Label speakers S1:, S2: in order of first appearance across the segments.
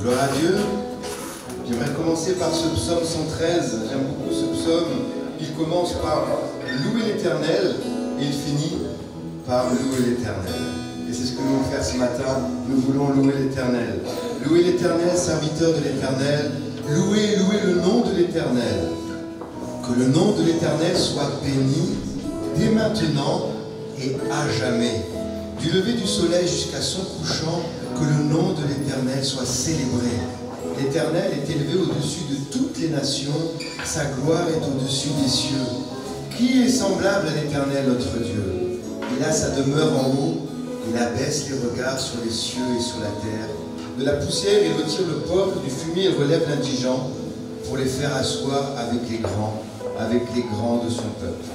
S1: Gloire à Dieu. J'aimerais commencer par ce psaume 113. J'aime beaucoup ce psaume. Il commence par louer l'Éternel et il finit par louer l'Éternel. Et c'est ce que nous voulons faire ce matin. Nous voulons louer l'Éternel. Louer l'Éternel, serviteur de l'Éternel. Louer le nom de l'Éternel. Que le nom de l'Éternel soit béni dès maintenant et à jamais. Du lever du soleil jusqu'à son couchant, que le nom de l'Éternel soit célébré. L'Éternel est élevé au-dessus de toutes les nations, sa gloire est au-dessus des cieux. Qui est semblable à l'Éternel, notre Dieu? Il a sa demeure en haut, il abaisse les regards sur les cieux et sur la terre. De la poussière, il retire le peuple, du fumier, il relève l'indigent, pour les faire asseoir avec les grands de son peuple.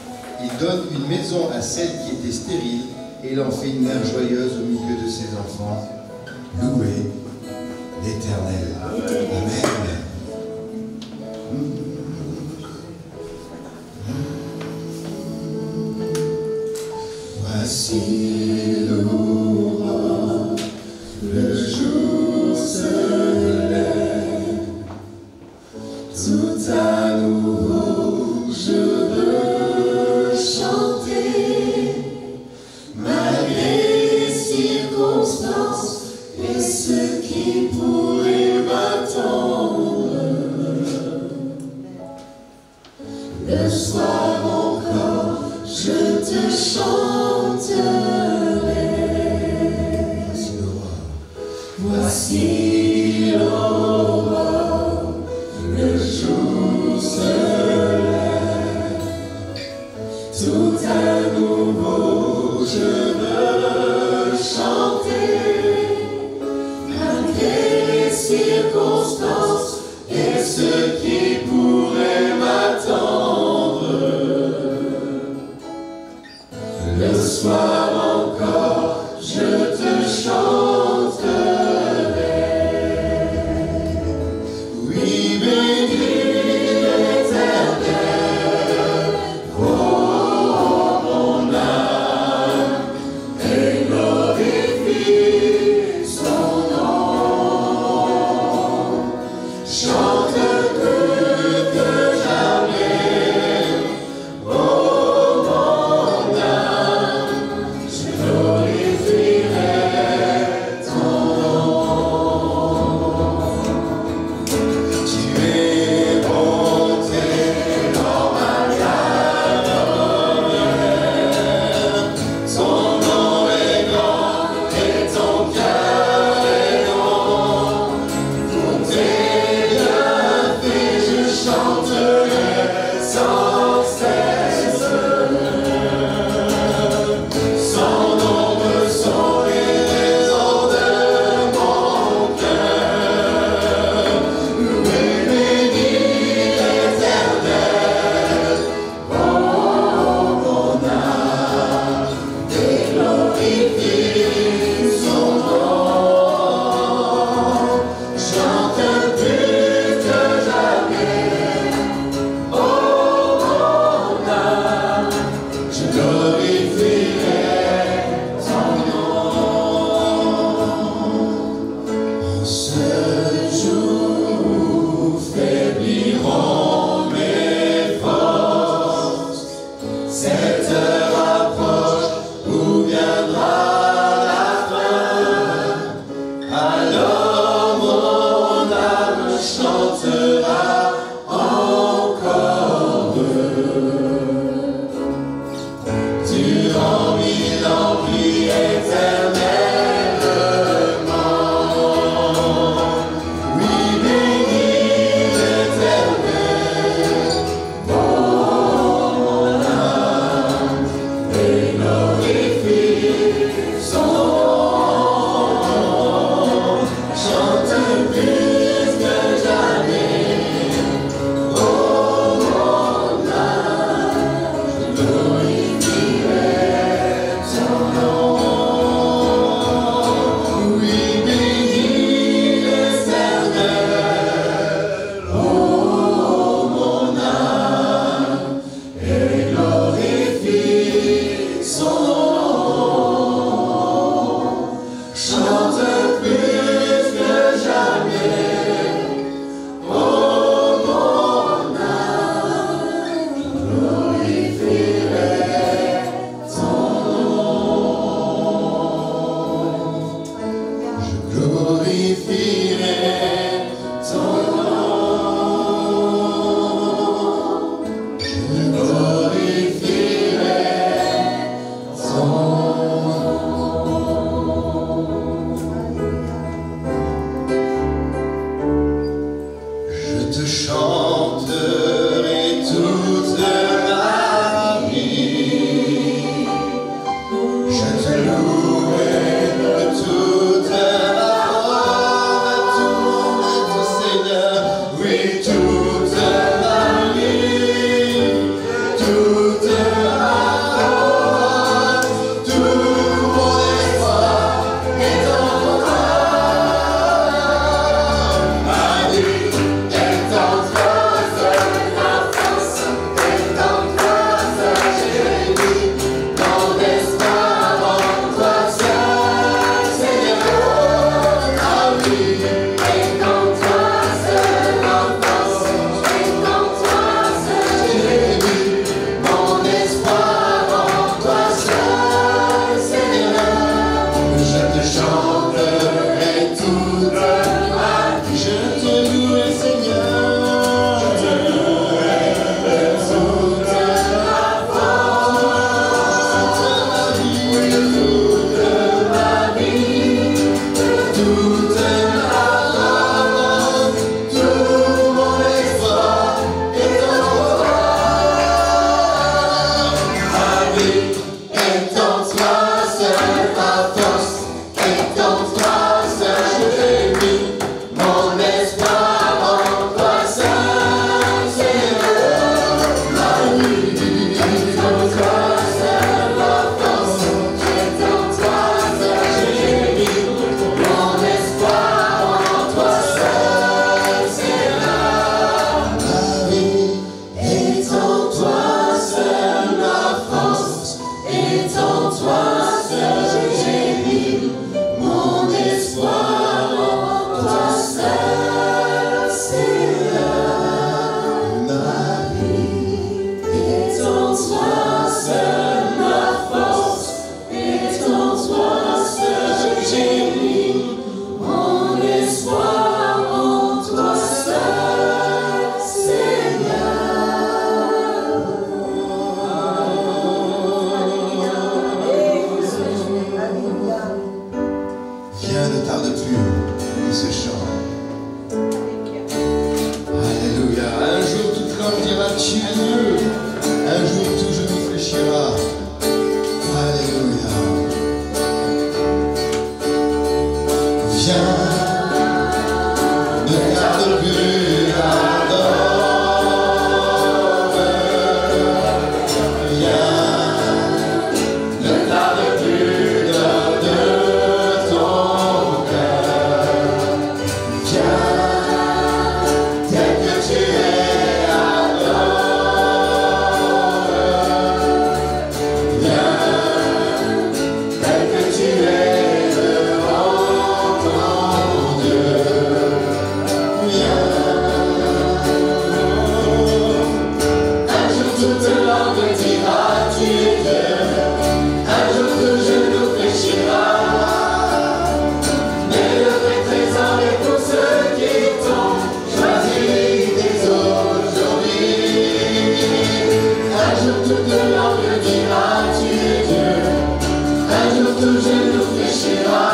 S1: Il donne une maison à celle qui était stérile, et il en fait une mère joyeuse au milieu de ses enfants. Louez l'Éternel. Amen. Voici l'aurore, le jour se lève, tout à nouveau je veux chanter, malgré les circonstances et ce qui pourrait m'attendre. Le soir encore, je te chanterai. Voici l'aurore, le jour se lève, tout à nouveau je veux chanter, malgré les circonstances et ce qui pourrait m'attendre. Le soir encore, je te chanterai. Oui, bénis l'Éternel, oh mon âme, et glorifie son nom. Chante plus que jamais, oh mon âme, je glorifierai ton nom. Tu es monté dans ma calme, ton nom est grand et ton cœur est long. Pour tes bienfaits je chanterai sans cesse. Sans nombre sont les raisons de mon cœur. Louez, bénis l'Éternel, oh mon âme, et glorifie son nom. Chante plus que jamais, oh mon âme, je glorifierai ton nom. En ce jour où faibliront mes forces, cette heure approche où viendra la fin. Alors mon âme chantera encore. Durant 1000 ans, prie éternellement. Oui, bénis l'Éternel, oh mon âme, et glorifie son nom. Chante plus que jamais, oh mon âme, je glorifierai ton nom. Oui, bénis l'Éternel, oh mon âme, et glorifie son nom. Chante plus que jamais. Viens, ne tarde plus, et ce chant. Alléluia. Un jour toute langue dira tu es Dieu. Un jour tout genou fléchira. Alléluia. Viens, ne tarde plus, adore. Viens, ne tarde plus, donne de ton cœur. Viens, tel que tu es, adore. Viens, tel que tu es devant ton Dieu. Viens. Un jour toute langue dira tu es Dieu. Un jour tout genou fléchira. Mais le vrai trésor est pour ceux qui t'ont choisi dès aujourd'hui. Un jour toute langue dira tu es Dieu. Un jour tout genou fléchira.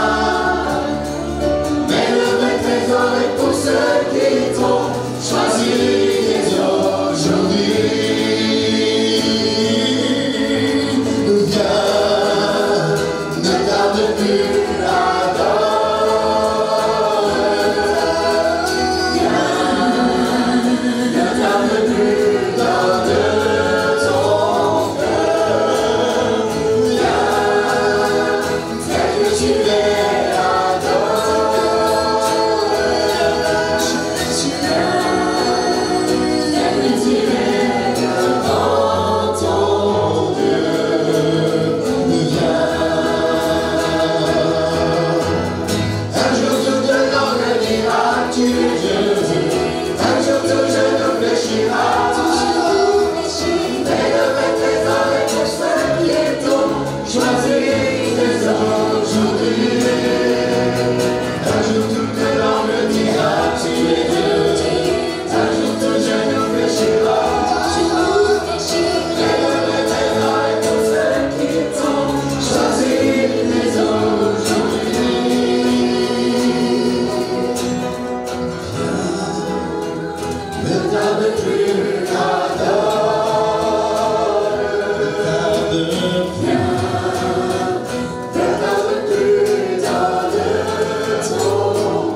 S1: Mais le vrai trésor est pour ceux qui t'ont choisi dès aujourd'hui. Viens, ne tarde plus, adore. Viens, ne tarde plus, donne de ton cœur. Viens, tel que tu es, adore. Tel que tu es devant ton Dieu. Viens. Un jour toute langue dira tu es Dieu. Un jour tout genou fléchira. Mais le vrai trésor est pour ceux qui t'ont choisi dès aujourd'hui. Un jour toute langue dira tu es Dieu. Un jour tout genou fléchira. Mais le vrai trésor est pour ceux qui t'ont choisi dès aujourd'hui. Ne tarde plus, adore. Ne tarde plus. Ne tarde plus, donne ton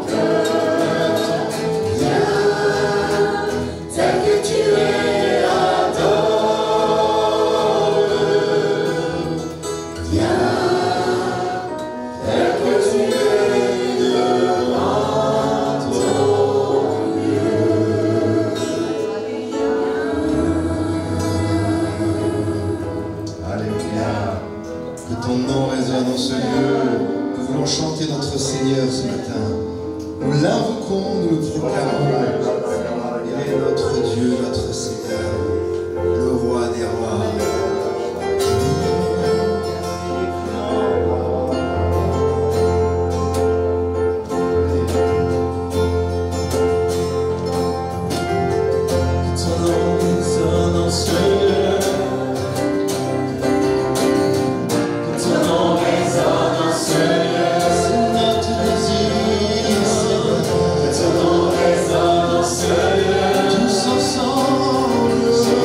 S1: cœur. Viens, tel que tu es, adore. Viens, tel que tu es devant ton Dieu. Alléluia. Que ton nom résonne en ce lieu. Nous voulons chanter notre Seigneur ce matin. Nous l'invoquons, nous le proclamons. Il est notre Dieu, notre Seigneur, le roi des rois. Que ton nom résonne en ce lieu. Que ton nom résonne en ce lieu. C'est notre désir, Seigneur. Que ton nom résonne en ce lieu. Tous ensemble.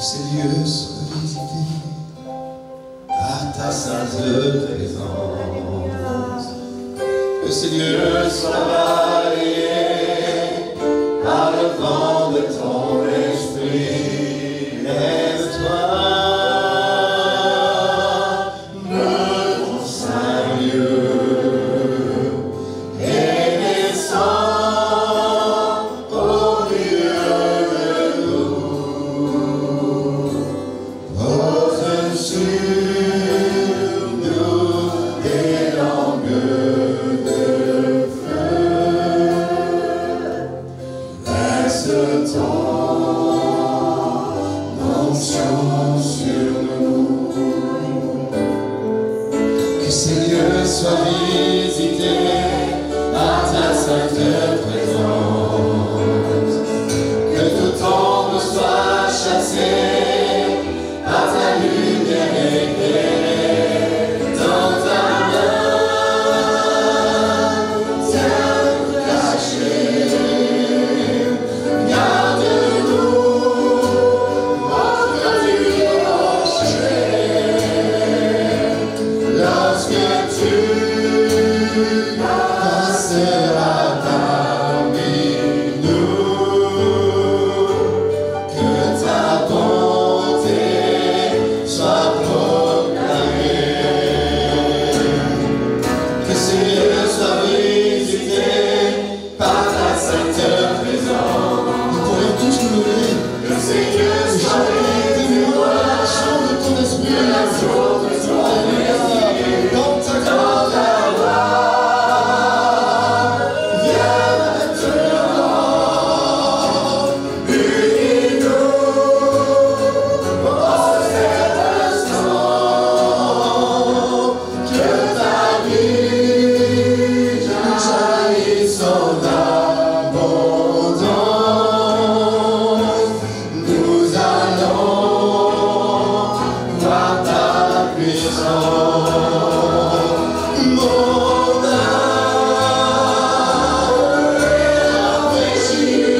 S1: ces lieux soient visités par ta sainte présence, que ces lieux soient balayés par le vent de ton esprit. Lève-toi de ton saint lieu et descends au milieu de nous. Pose sur nous des langues de feu. Laisse ton onction sur nous. Que ces lieux soient visités par ta sainte présence. Que tout ombre soit chassé par ta lumière éclairée. Dans ta main, tiens-nous cachés. Garde-nous auprès du rocher. Lorsque tu passeras parmi nous, que ta bonté soit proclamée. Que ces lieux soient visités par ta sainte présence. Nous pourrions tous nous lever. Que ces lieux soient visités par la chambre de ton esprit. Alléluia. Dans ta gloire. Viens maintenant. Unis-nous en cet instant. Que ta vie jaillisse en abondance. Nous allons voir ta puissance. Mon âme est rafraîchie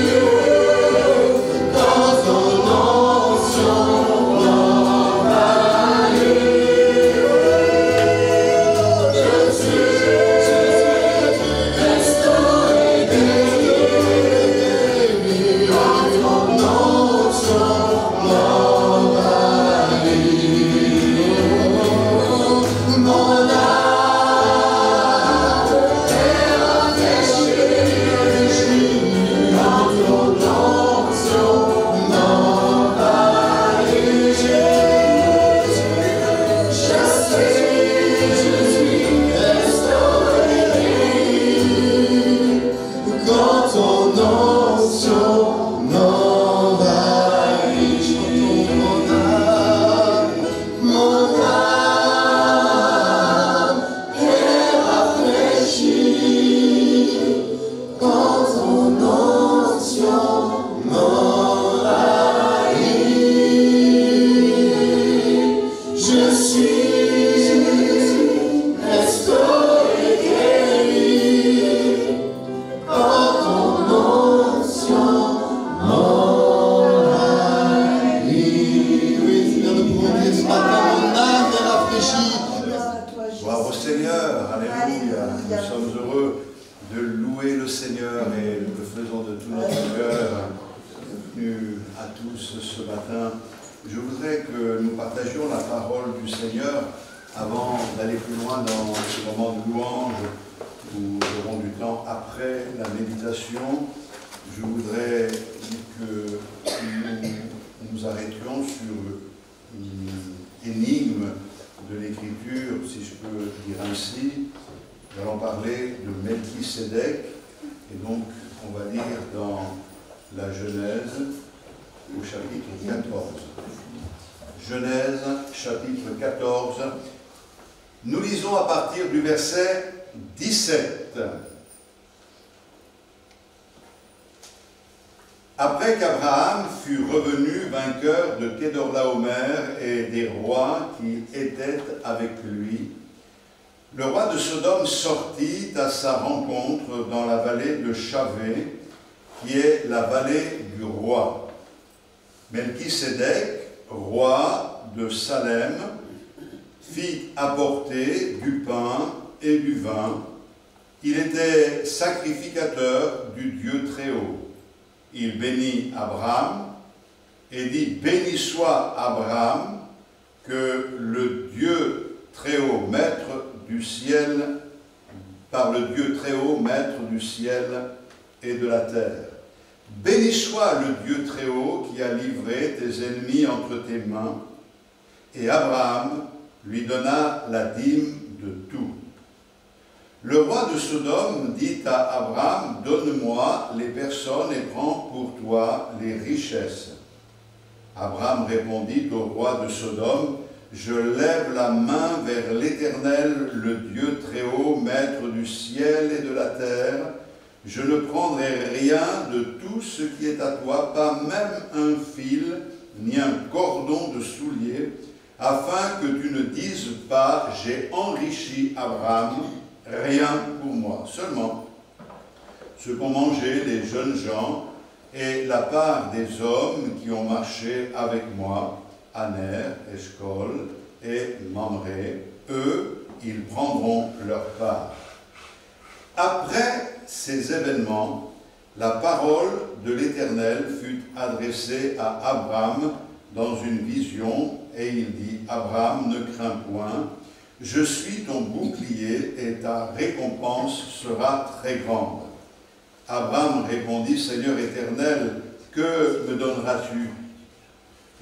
S1: quand ton onction m'envahit. Je suis restauré, guéri quand ton onction m'envahit. Mon âme est rafraîchie quand ton onction m'envahit. Je suis restauré, quand ton onction m'envahit. Mon âme est rafraîchie quand ton onction m'envahit. Je suis restauré, guéri quand ton onction m'envahit. Oui, Seigneur, nous pouvons dire ce matin, mon âme est rafraîchie.
S2: Gloire au Seigneur, alléluia. Nous sommes heureux de louer le Seigneur et nous le faisons de tout notre cœur. Bienvenue à tous ce matin. Je voudrais que nous partagions la parole du Seigneur avant d'aller plus loin dans ce moment de louange où nous aurons du temps après la méditation. Je voudrais que nous nous arrêtions sur une énigme de l'Écriture, si je peux dire ainsi. Nous allons parler de Melchisédek, et donc on va lire dans la Genèse au chapitre 14. Genèse, chapitre 14. Nous lisons à partir du verset 17. Après qu'Abraham fut revenu vainqueur de Kedorlaomer et des rois qui étaient avec lui, le roi de Sodome sortit à sa rencontre dans la vallée de Chavé, qui est la vallée du roi. Melchisédek roi de Salem, fit apporter du pain et du vin. Il était sacrificateur du Dieu Très-Haut. Il bénit Abraham et dit, « Béni soit Abraham, que le Dieu Très-Haut, maître du ciel, par le Dieu Très-Haut, maître du ciel et de la terre. Béni soit le Dieu Très-Haut qui a livré tes ennemis entre tes mains. » Et Abraham lui donna la dîme de tout. Le roi de Sodome dit à Abraham, « Donne-moi les personnes et prends pour toi les richesses. » Abraham répondit au roi de Sodome, « Je lève la main vers l'Éternel, le Dieu Très-Haut, maître du ciel et de la terre. Je ne prendrai rien de tout ce qui est à toi, pas même un fil, ni un cordon de soulier, afin que tu ne dises pas, j'ai enrichi Abraham, rien pour moi. Seulement, ce qu'ont mangé les jeunes gens et la part des hommes qui ont marché avec moi, Aner, Eshcol et Mamré, eux, ils prendront leur part. » Après ces événements, la parole de l'Éternel fut adressée à Abraham dans une vision, et il dit, « Abraham, ne crains point, je suis ton bouclier et ta récompense sera très grande. » Abraham répondit, « Seigneur éternel, que me donneras-tu?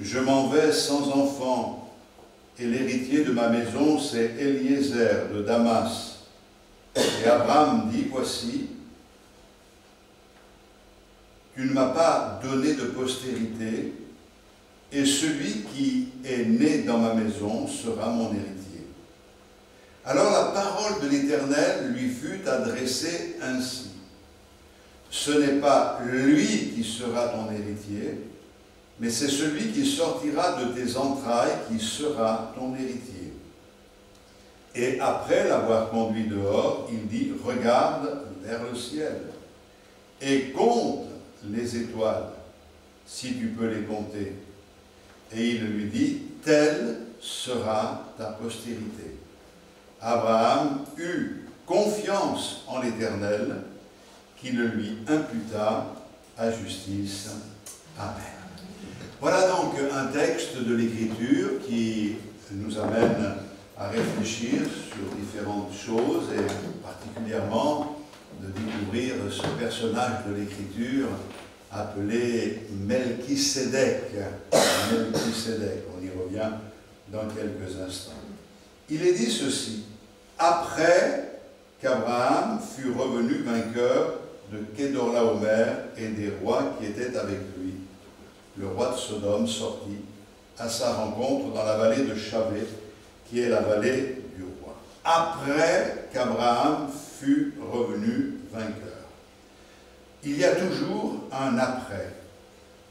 S2: Je m'en vais sans enfant, et l'héritier de ma maison, c'est Eliezer de Damas. » Et Abraham dit, « Voici, tu ne m'as pas donné de postérité, et celui qui est né dans ma maison sera mon héritier. » Alors la parole de l'Éternel lui fut adressée ainsi. « Ce n'est pas lui qui sera ton héritier, mais c'est celui qui sortira de tes entrailles qui sera ton héritier. » Et après l'avoir conduit dehors, il dit, « Regarde vers le ciel et compte les étoiles, si tu peux les compter. » Et il lui dit, « Telle sera ta postérité. » Abraham eut confiance en l'Éternel, qui le lui imputa à justice. Amen. Voilà donc un texte de l'Écriture qui nous amène à réfléchir sur différentes choses et particulièrement de découvrir ce personnage de l'Écriture appelé Melchisédek. Melchisédek, on y revient dans quelques instants. Il est dit ceci, après qu'Abraham fut revenu vainqueur de Kedorlaomer et des rois qui étaient avec lui, le roi de Sodome sortit à sa rencontre dans la vallée de Chavé, qui est la vallée du roi. Après qu'Abraham fut revenu vainqueur. Il y a toujours un après.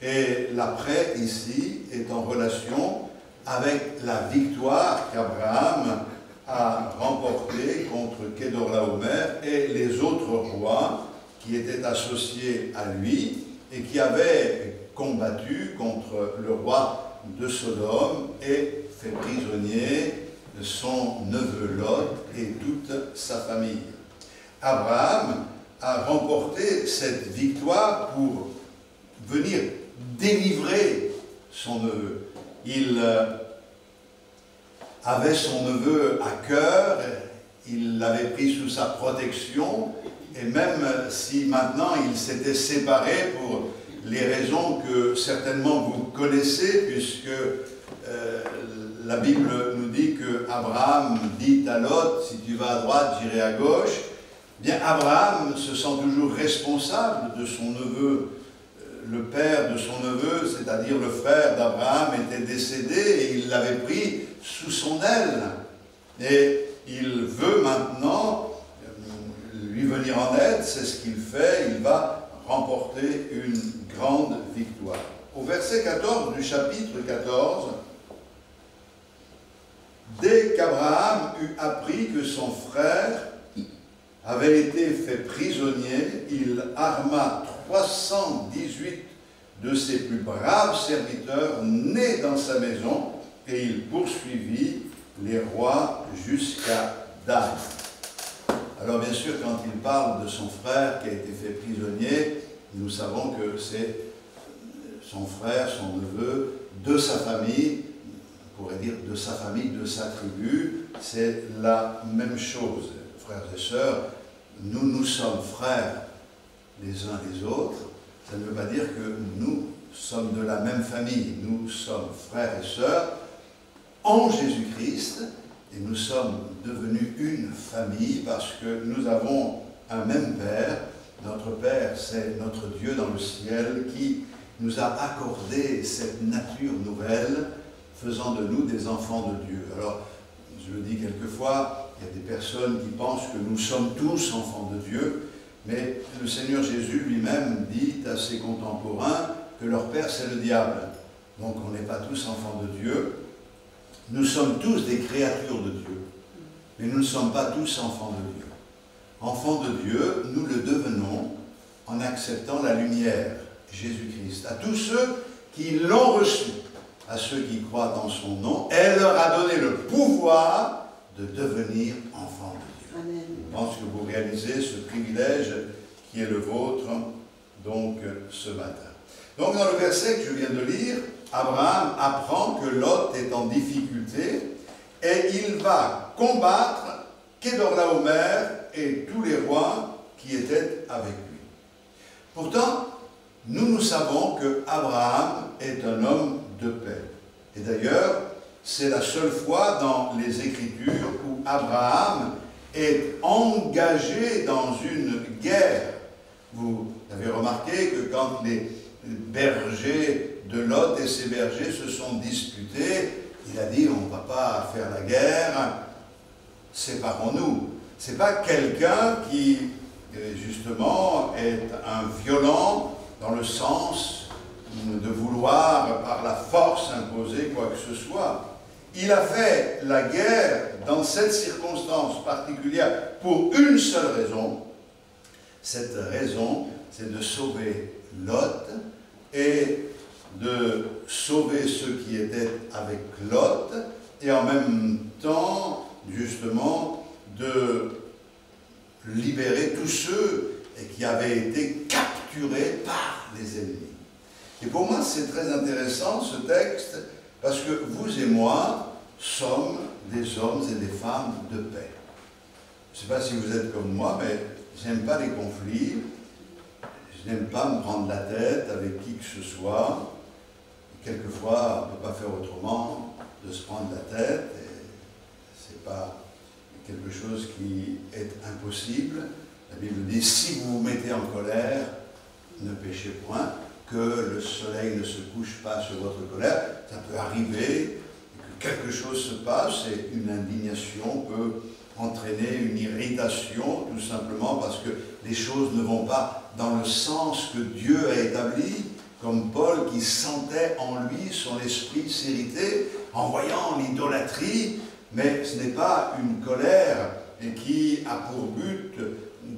S2: Et l'après, ici, est en relation avec la victoire qu'Abraham a remportée contre Kedorlaomer et les autres rois qui étaient associés à lui et qui avaient combattu contre le roi de Sodome et fait prisonnier son neveu Lot et toute sa famille. Abraham a remporté cette victoire pour venir délivrer son neveu. Il avait son neveu à cœur, il l'avait pris sous sa protection, et même si maintenant il s'était séparé pour les raisons que certainement vous connaissez, puisque la Bible nous dit que Abraham dit à Lot, si tu vas à droite, j'irai à gauche. Bien, Abraham se sent toujours responsable de son neveu. Le père de son neveu, c'est-à-dire le frère d'Abraham, était décédé et il l'avait pris sous son aile. Et il veut maintenant lui venir en aide, c'est ce qu'il fait, il va remporter une grande victoire. Au verset 14 du chapitre 14, dès qu'Abraham eut appris que son frère avait été fait prisonnier, il arma 318 de ses plus braves serviteurs nés dans sa maison, et il poursuivit les rois jusqu'à Dan. Alors bien sûr, quand il parle de son frère qui a été fait prisonnier, nous savons que c'est son frère, son neveu, de sa famille, on pourrait dire de sa famille, de sa tribu, c'est la même chose. Frères et sœurs, nous sommes frères les uns les autres, ça ne veut pas dire que nous sommes de la même famille, nous sommes frères et sœurs en Jésus-Christ, et nous sommes devenus une famille parce que nous avons un même Père. Notre Père, c'est notre Dieu dans le ciel qui nous a accordé cette nature nouvelle, faisant de nous des enfants de Dieu. Alors, je le dis quelquefois, il y a des personnes qui pensent que nous sommes tous enfants de Dieu, mais le Seigneur Jésus lui-même dit à ses contemporains que leur père c'est le diable. Donc on n'est pas tous enfants de Dieu. Nous sommes tous des créatures de Dieu, mais nous ne sommes pas tous enfants de Dieu. Enfants de Dieu, nous le devenons en acceptant la lumière, Jésus-Christ. À tous ceux qui l'ont reçu, à ceux qui croient dans son nom, elle leur a donné le pouvoir de devenir enfants de Dieu. Amen. Je pense que vous réalisez ce privilège qui est le vôtre, donc, ce matin. Donc, dans le verset que je viens de lire, Abraham apprend que Lot est en difficulté et il va combattre Kedorlaomer et tous les rois qui étaient avec lui. Pourtant, nous savons que Abraham est un homme de paix. Et d'ailleurs, c'est la seule fois dans les Écritures où Abraham est engagé dans une guerre. Vous avez remarqué que quand les bergers de Lot et ses bergers se sont disputés, il a dit on ne va pas faire la guerre, séparons-nous. Ce n'est pas quelqu'un qui, justement, est un violent dans le sens de vouloir par la force imposer quoi que ce soit. Il a fait la guerre dans cette circonstance particulière pour une seule raison. Cette raison, c'est de sauver Lot et de sauver ceux qui étaient avec Lot et en même temps, justement, de libérer tous ceux qui avaient été capturés par les ennemis. Et pour moi, c'est très intéressant ce texte parce que vous et moi sommes des hommes et des femmes de paix. Je ne sais pas si vous êtes comme moi, mais je n'aime pas les conflits, je n'aime pas me prendre la tête avec qui que ce soit. Quelquefois, on ne peut pas faire autrement de se prendre la tête, et ce n'est pas quelque chose qui est impossible. La Bible dit, si vous vous mettez en colère, ne péchez point, que le soleil ne se couche pas sur votre colère. Ça peut arriver que quelque chose se passe et une indignation peut entraîner une irritation, tout simplement parce que les choses ne vont pas dans le sens que Dieu a établi, comme Paul qui sentait en lui son esprit s'irriter en voyant l'idolâtrie, mais ce n'est pas une colère qui a pour but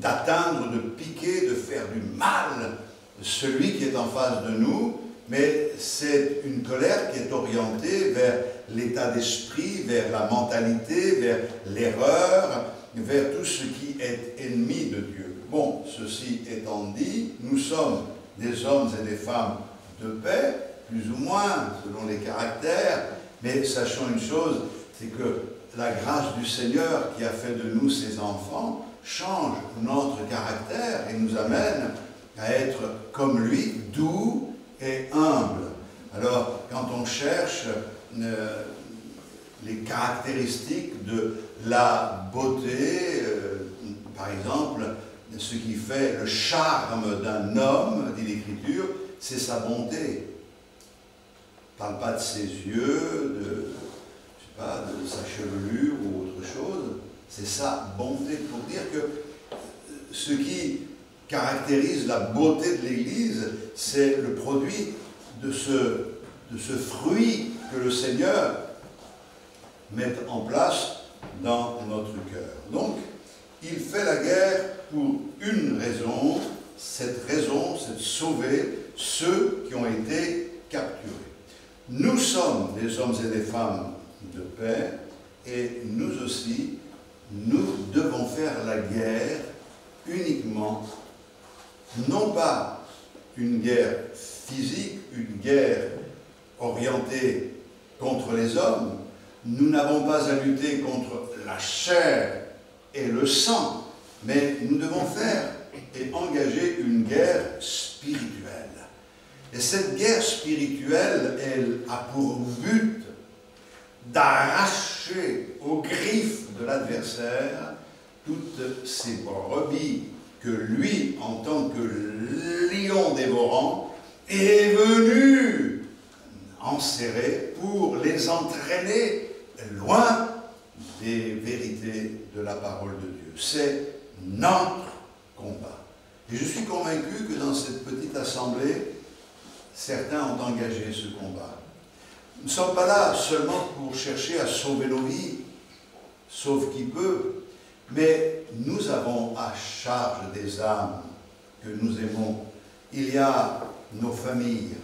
S2: d'atteindre, de piquer, de faire du mal celui qui est en face de nous, mais c'est une colère qui est orientée vers l'état d'esprit, vers la mentalité, vers l'erreur, vers tout ce qui est ennemi de Dieu. Bon, ceci étant dit, nous sommes des hommes et des femmes de paix, plus ou moins, selon les caractères, mais sachons une chose, c'est que la grâce du Seigneur qui a fait de nous ses enfants change notre caractère et nous amène à être comme lui, doux et humble. Alors, quand on cherche les caractéristiques de la beauté, par exemple, ce qui fait le charme d'un homme, dit l'Écriture, c'est sa bonté. On ne parle pas de ses yeux, de sa chevelure ou autre chose, c'est sa bonté. Pour dire que ce qui caractérise la beauté de l'Église, c'est le produit de ce fruit que le Seigneur met en place dans notre cœur. Donc, il fait la guerre pour une raison, cette raison, c'est de sauver ceux qui ont été capturés. Nous sommes des hommes et des femmes de paix, et nous aussi, nous devons faire la guerre uniquement, non pas une guerre physique, une guerre orientée contre les hommes. Nous n'avons pas à lutter contre la chair et le sang, mais nous devons faire et engager une guerre spirituelle. Et cette guerre spirituelle, elle a pour but d'arracher aux griffes de l'adversaire toutes ces brebis que lui, en tant que lion dévorant, est venu enserrer pour les entraîner loin des vérités de la parole de Dieu. C'est notre combat. Et je suis convaincu que dans cette petite assemblée, certains ont engagé ce combat. Nous ne sommes pas là seulement pour chercher à sauver nos vies, sauf qui peut, mais nous avons à charge des âmes que nous aimons. Il y a nos familles,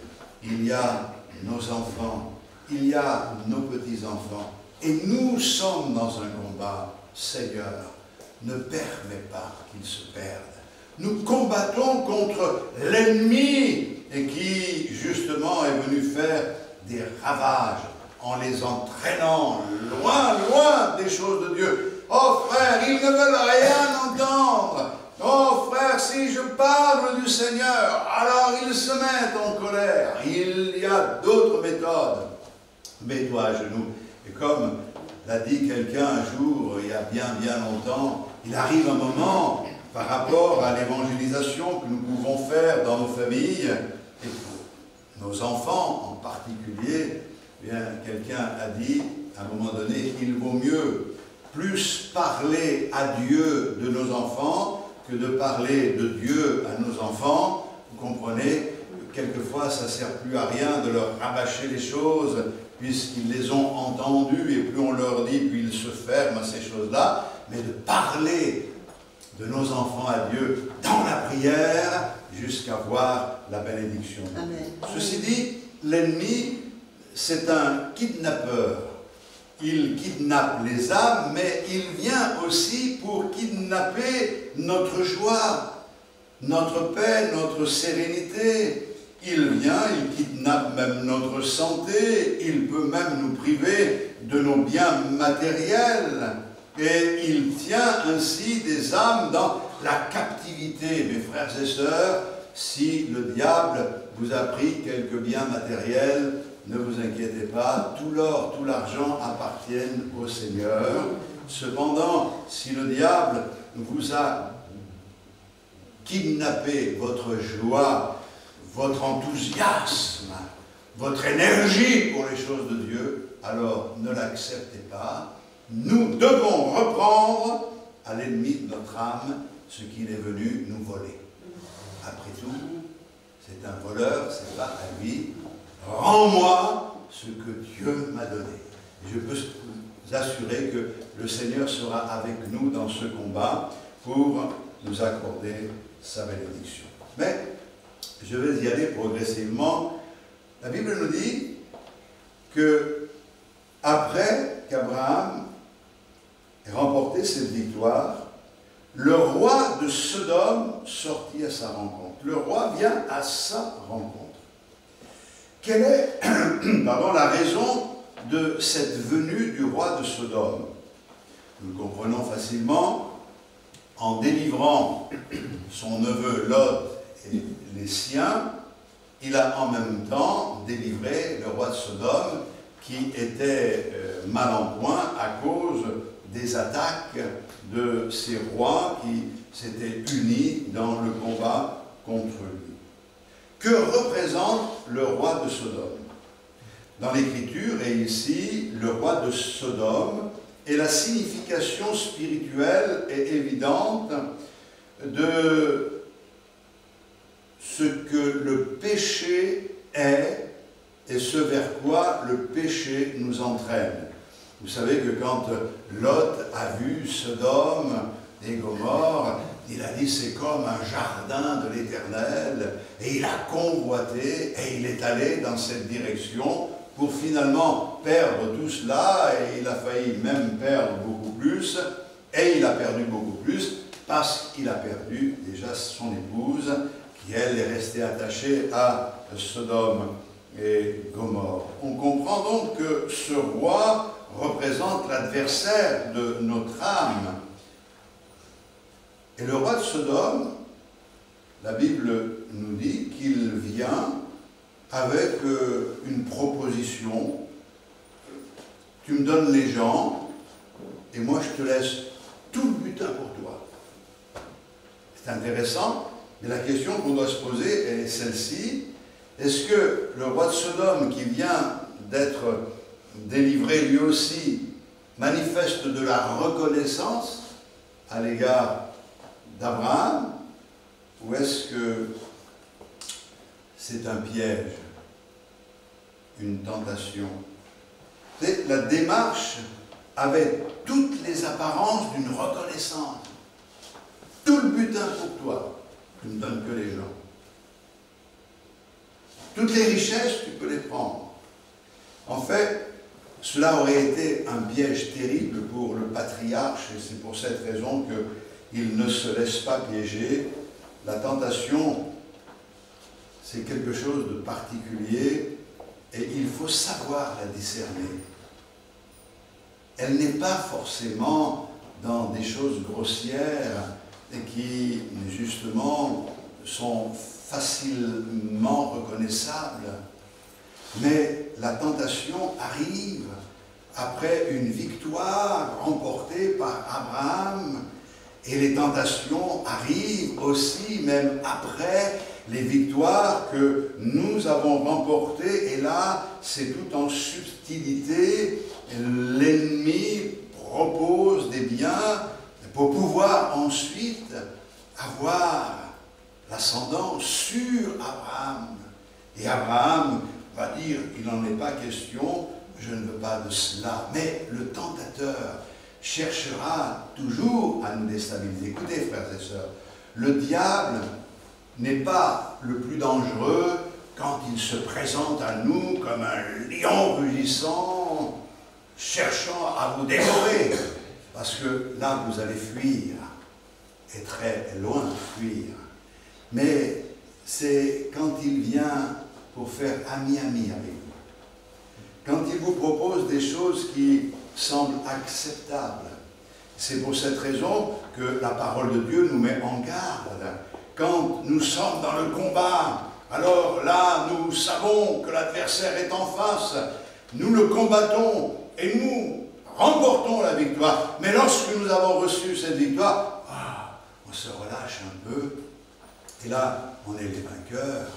S2: il y a nos enfants, il y a nos petits-enfants. Et nous sommes dans un combat. Seigneur, ne permets pas qu'ils se perdent. Nous combattons contre l'ennemi et qui, justement, est venu faire des ravages en les entraînant loin, loin des choses de Dieu. Oh frère, ils ne veulent rien entendre. Oh frère, si je parle du Seigneur, alors ils se mettent en colère. Il y a d'autres méthodes. Mets-toi à genoux. Et comme l'a dit quelqu'un un jour, il y a bien, bien longtemps, il arrive un moment, par rapport à l'évangélisation que nous pouvons faire dans nos familles, et pour nos enfants en particulier, bien, quelqu'un a dit, à un moment donné, il vaut mieux plus parler à Dieu de nos enfants que de parler de Dieu à nos enfants. Vous comprenez, quelquefois ça ne sert plus à rien de leur rabâcher les choses, puisqu'ils les ont entendues, et plus on leur dit, plus ils se ferment à ces choses-là, mais de parler de nos enfants à Dieu dans la prière, jusqu'à voir la bénédiction. Amen. Ceci dit, l'ennemi, c'est un kidnappeur. Il kidnappe les âmes, mais il vient aussi pour kidnapper notre joie, notre paix, notre sérénité. Il vient, il kidnappe même notre santé, il peut même nous priver de nos biens matériels. Et il tient ainsi des âmes dans la captivité. Mes frères et sœurs, si le diable vous a pris quelques biens matériels, ne vous inquiétez pas, tout l'or, tout l'argent appartiennent au Seigneur. Cependant, si le diable vous a kidnappé votre joie, votre enthousiasme, votre énergie pour les choses de Dieu, alors ne l'acceptez pas. Nous devons reprendre à l'ennemi de notre âme ce qu'il est venu nous voler. Après tout, c'est un voleur, c'est pas à lui. Rends-moi ce que Dieu m'a donné. Et je peux vous assurer que le Seigneur sera avec nous dans ce combat pour nous accorder sa bénédiction. Mais je vais y aller progressivement. La Bible nous dit que après qu'Abraham ait remporté cette victoire, le roi de Sodome sortit à sa rencontre. Le roi vient à sa rencontre. Quelle est la raison de cette venue du roi de Sodome? Nous le comprenons facilement en délivrant son neveu Lot et les siens. Il a en même temps délivré le roi de Sodome qui était mal en point à cause des attaques de ces rois qui s'étaient unis dans le combat contre lui. Que représente le roi de Sodome? Dans l'Écriture, et ici, le roi de Sodome, et la signification spirituelle est évidente de ce que le péché est et ce vers quoi le péché nous entraîne. Vous savez que quand Lot a vu Sodome et Gomorrhe, il a dit c'est comme un jardin de l'Éternel, et il a convoité, et il est allé dans cette direction pour finalement perdre tout cela, et il a failli même perdre beaucoup plus, et il a perdu beaucoup plus, parce qu'il a perdu déjà son épouse, qui elle est restée attachée à Sodome et Gomorrhe. On comprend donc que ce roi représente l'adversaire de notre âme. Et le roi de Sodome, la Bible nous dit qu'il vient avec une proposition. Tu me donnes les gens, et moi je te laisse tout le butin pour toi. C'est intéressant, mais la question qu'on doit se poser est celle-ci. Est-ce que le roi de Sodome, qui vient d'être délivré lui aussi, manifeste de la reconnaissance à l'égard d'Abraham, ou est-ce que c'est un piège, une tentation? La démarche avait toutes les apparences d'une reconnaissance. Tout le butin pour toi, tu ne me donnes que les gens. Toutes les richesses, tu peux les prendre. En fait, cela aurait été un piège terrible pour le patriarche, et c'est pour cette raison qu'il ne se laisse pas piéger. La tentation, c'est quelque chose de particulier, et il faut savoir la discerner. Elle n'est pas forcément dans des choses grossières et qui, justement, sont facilement reconnaissables. Mais la tentation arrive après une victoire remportée par Abraham, et les tentations arrivent aussi même après les victoires que nous avons remportées, et là c'est tout en subtilité. L'ennemi propose des biens pour pouvoir ensuite avoir l'ascendant sur Abraham. Et Abraham va dire, il n'en est pas question, je ne veux pas de cela. Mais le tentateur cherchera toujours à nous déstabiliser. Écoutez, frères et sœurs, le diable n'est pas le plus dangereux quand il se présente à nous comme un lion rugissant, cherchant à vous dévorer. Parce que là, vous allez fuir, et très loin fuir. Mais c'est quand il vient pour faire ami-ami avec vous. Quand il vous propose des choses qui semblent acceptables. C'est pour cette raison que la parole de Dieu nous met en garde. Quand nous sommes dans le combat, alors là, nous savons que l'adversaire est en face. Nous le combattons et nous remportons la victoire. Mais lorsque nous avons reçu cette victoire, on se relâche un peu. Et là, on est les vainqueurs.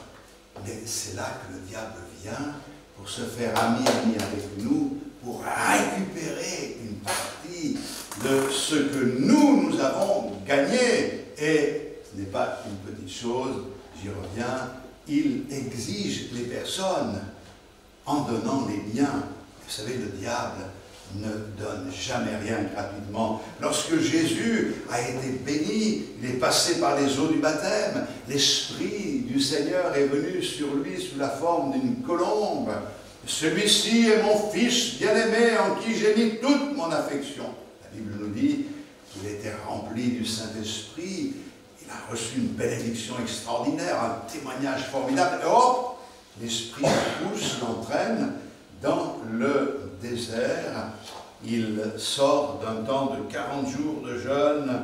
S2: Mais c'est là que le diable vient pour se faire ami avec nous, pour récupérer une partie de ce que nous avons gagné. Et ce n'est pas une petite chose, j'y reviens, il exige les personnes en donnant les biens. Vous savez, le diable ne donne jamais rien gratuitement. Lorsque Jésus a été béni, il est passé par les eaux du baptême, l'Esprit du Seigneur est venu sur lui sous la forme d'une colombe. Celui-ci est mon Fils bien-aimé en qui j'ai mis toute mon affection. La Bible nous dit qu'il était rempli du Saint-Esprit, il a reçu une bénédiction extraordinaire, un témoignage formidable, et hop, l'Esprit pousse, l'entraîne dans le désert. Il sort d'un temps de 40 jours de jeûne,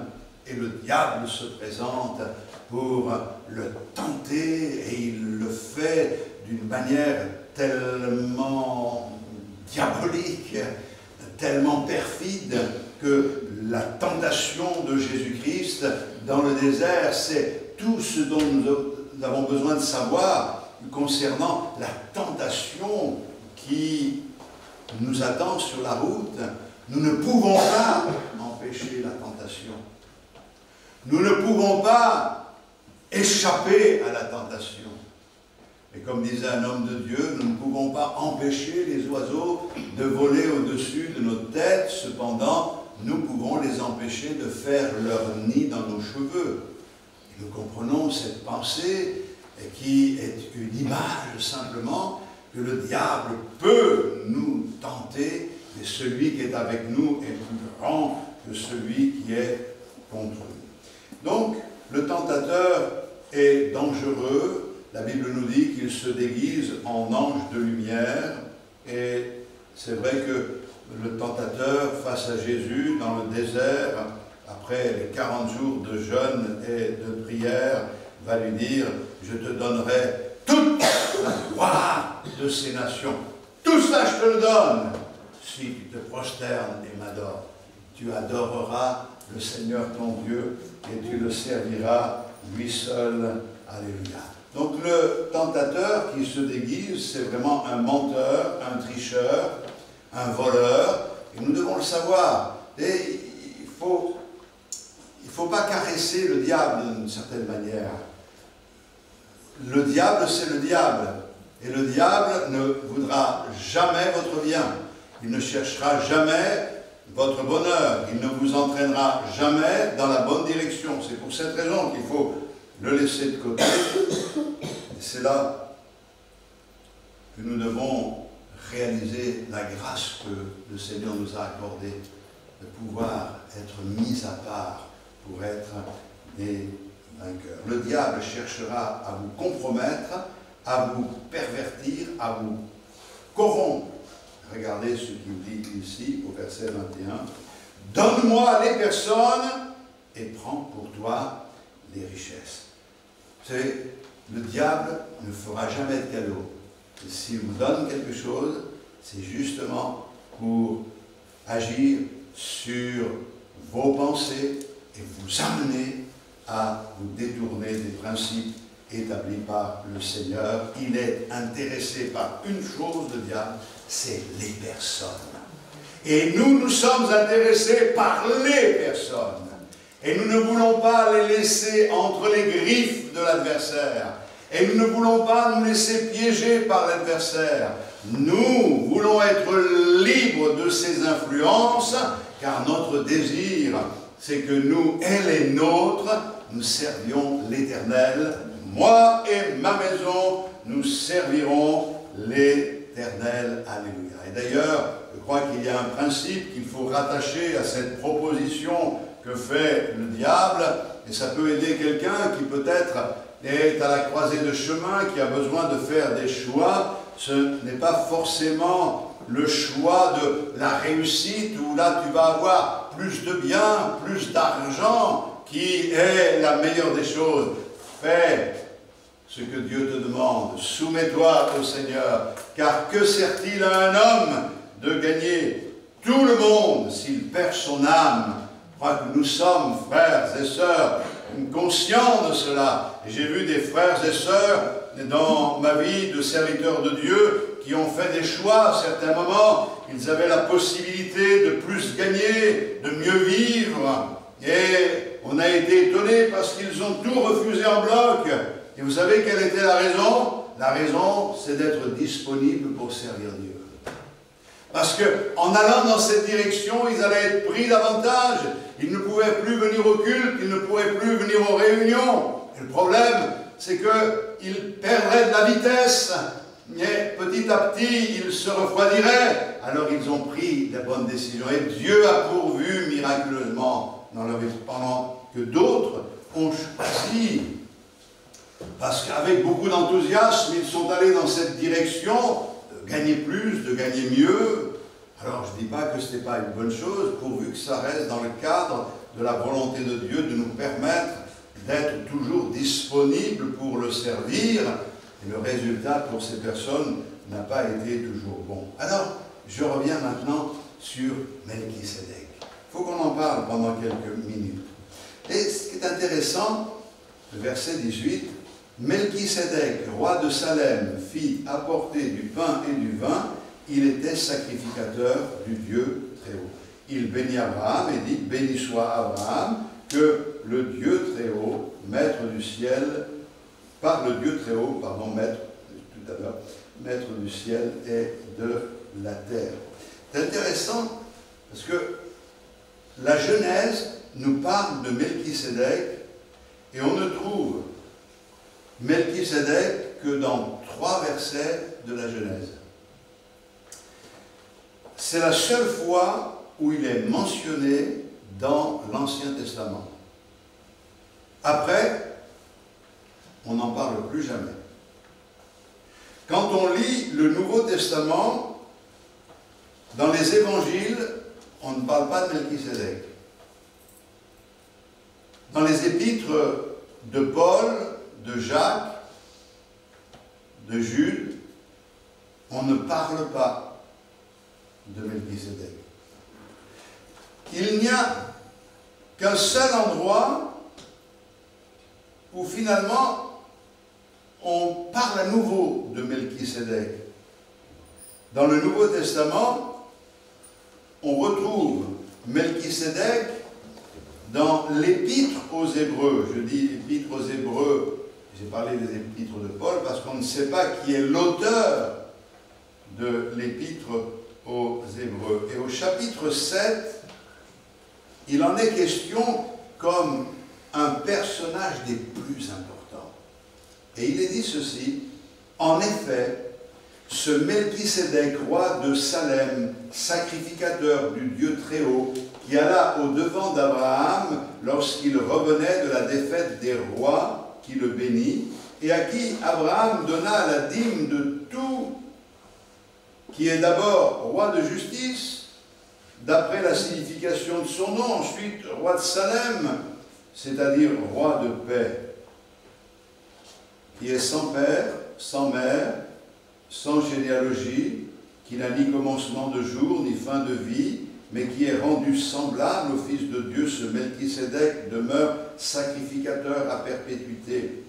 S2: et le diable se présente pour le tenter, et il le fait d'une manière tellement diabolique, tellement perfide, que la tentation de Jésus-Christ dans le désert, c'est tout ce dont nous avons besoin de savoir concernant la tentation qui nous attend sur la route. Nous ne pouvons pas empêcher la tentation. Nous ne pouvons pas échapper à la tentation. Et comme disait un homme de Dieu, nous ne pouvons pas empêcher les oiseaux de voler au-dessus de notre tête. Cependant, nous pouvons les empêcher de faire leur nid dans nos cheveux. Et nous comprenons cette pensée qui est une image simplement que le diable peut nous tenter, et celui qui est avec nous est plus grand que celui qui est contre nous. Donc, le tentateur est dangereux. La Bible nous dit qu'il se déguise en ange de lumière, et c'est vrai que le tentateur face à Jésus dans le désert, après les 40 jours de jeûne et de prière, va lui dire « Je te donnerai toute la gloire de ces nations. Tout cela je te le donne si tu te prosternes et m'adores. Tu adoreras le Seigneur ton Dieu et tu le serviras lui seul. Alléluia. » Donc le tentateur qui se déguise, c'est vraiment un menteur, un tricheur, un voleur, et nous devons le savoir. Et il faut pas caresser le diable d'une certaine manière. Le diable, c'est le diable. Et le diable ne voudra jamais votre bien. Il ne cherchera jamais votre bonheur. Il ne vous entraînera jamais dans la bonne direction. C'est pour cette raison qu'il faut le laisser de côté. Et c'est là que nous devons réaliser la grâce que le Seigneur nous a accordée, de pouvoir être mis à part pour être des vainqueurs. Le diable cherchera à vous compromettre, à vous pervertir, à vous corrompre. Regardez ce qu'il dit ici au verset 21. « Donne-moi les personnes et prends pour toi les richesses. » Vous savez, le diable ne fera jamais de cadeau. Et s'il vous donne quelque chose, c'est justement pour agir sur vos pensées et vous amener à vous détourner des principes établis par le Seigneur. Il est intéressé par une chose, le diable, c'est les personnes. Et nous, nous sommes intéressés par les personnes. Et nous ne voulons pas les laisser entre les griffes de l'adversaire. Et nous ne voulons pas nous laisser piéger par l'adversaire. Nous voulons être libres de ces influences, car notre désir, c'est que nous et les nôtres, nous servions l'Éternel. Moi et ma maison, nous servirons l'Éternel. Alléluia. Et d'ailleurs, je crois qu'il y a un principe qu'il faut rattacher à cette proposition que fait le diable, et ça peut aider quelqu'un qui peut-être est à la croisée de chemin, qui a besoin de faire des choix. Ce n'est pas forcément le choix de la réussite, où là tu vas avoir plus de biens, plus d'argent, qui est la meilleure des choses. Fais ce que Dieu te demande, soumets-toi au Seigneur, car que sert-il à un homme de gagner tout le monde s'il perd son âme? Je crois que nous sommes, frères et sœurs, conscients de cela. J'ai vu des frères et sœurs dans ma vie de serviteurs de Dieu qui ont fait des choix à certains moments. Ils avaient la possibilité de plus gagner, de mieux vivre. Et on a été étonnés parce qu'ils ont tout refusé en bloc. Et vous savez quelle était la raison? La raison, c'est d'être disponible pour servir Dieu. Parce qu'en allant dans cette direction, ils allaient être pris davantage. Ils ne pouvaient plus venir au culte, ils ne pouvaient plus venir aux réunions. Et le problème, c'est qu'ils perdraient de la vitesse. Mais petit à petit, ils se refroidiraient. Alors ils ont pris la bonne décision. Et Dieu a pourvu miraculeusement dans leur vie, pendant que d'autres ont choisi. Parce qu'avec beaucoup d'enthousiasme, ils sont allés dans cette direction, de gagner plus, de gagner mieux. Alors je ne dis pas que ce n'est pas une bonne chose, pourvu que ça reste dans le cadre de la volonté de Dieu, de nous permettre d'être toujours disponibles pour le servir. Et le résultat pour ces personnes n'a pas été toujours bon. Alors, je reviens maintenant sur Melchisédek. Il faut qu'on en parle pendant quelques minutes. Et ce qui est intéressant, le verset 18, Melchisédek, roi de Salem, fit apporter du pain et du vin. Il était sacrificateur du Dieu très haut. Il bénit Abraham et dit, béni soit Abraham, que le Dieu très haut, maître du ciel, par le Dieu très haut, pardon, maître du ciel et de la terre. C'est intéressant parce que la Genèse nous parle de Melchisédek et on ne trouve Melchisédek que dans 3 versets de la Genèse. C'est la seule fois où il est mentionné dans l'Ancien Testament. Après, on n'en parle plus jamais. Quand on lit le Nouveau Testament, dans les évangiles, on ne parle pas de Melchisédek. Dans les épîtres de Paul, de Jacques, de Jude, on ne parle pas de Melchisédek. Il n'y a qu'un seul endroit où finalement on parle à nouveau de Melchisédek. Dans le Nouveau Testament, on retrouve Melchisédek dans l'épître aux Hébreux. Je dis épître aux Hébreux, j'ai parlé des épîtres de Paul parce qu'on ne sait pas qui est l'auteur de l'épître aux Hébreux. Et au chapitre 7, il en est question comme un personnage des plus importants. Et il est dit ceci: en effet, ce Melchisédek, roi de Salem, sacrificateur du Dieu très haut, qui alla au-devant d'Abraham lorsqu'il revenait de la défaite des rois, qui le bénit, et à qui Abraham donna la dîme de tout, qui est d'abord roi de justice, d'après la signification de son nom, ensuite roi de Salem, c'est-à-dire roi de paix, qui est sans père, sans mère, sans généalogie, qui n'a ni commencement de jour, ni fin de vie, mais qui est rendu semblable au Fils de Dieu, ce Melchisédek demeure sacrificateur à perpétuité.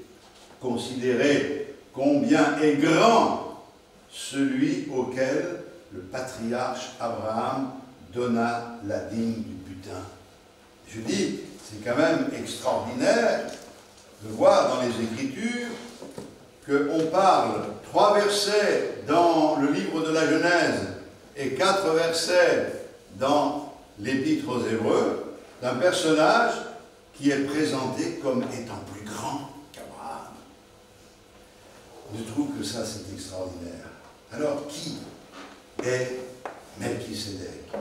S2: Considérez combien est grand celui auquel le patriarche Abraham donna la dîme du butin. Je dis, c'est quand même extraordinaire de voir dans les Écritures qu'on parle 3 versets dans le livre de la Genèse et 4 versets dans l'Épître aux Hébreux d'un personnage qui est présenté comme étant plus grand qu'Abraham. Je trouve que ça, c'est extraordinaire. Alors, qui est Melchisédek?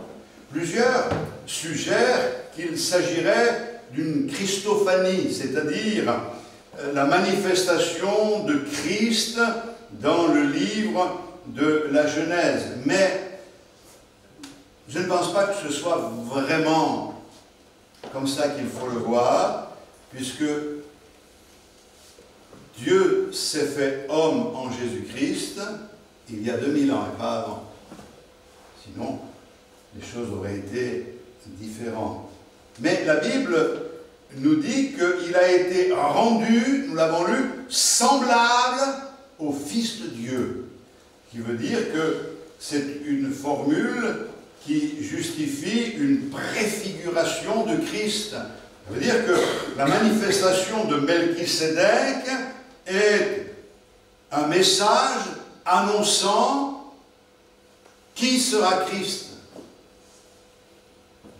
S2: Plusieurs suggèrent qu'il s'agirait d'une Christophanie, c'est-à-dire la manifestation de Christ dans le livre de la Genèse. Mais je ne pense pas que ce soit vraiment comme ça qu'il faut le voir, puisque Dieu s'est fait homme en Jésus-Christ il y a 2000 ans et pas avant. Sinon, les choses auraient été différentes. Mais la Bible nous dit qu'il a été rendu, nous l'avons lu, semblable au Fils de Dieu. Qui veut dire que c'est une formule qui justifie une préfiguration de Christ. Ça veut dire que la manifestation de Melchisédek est un message annonçant qui sera Christ.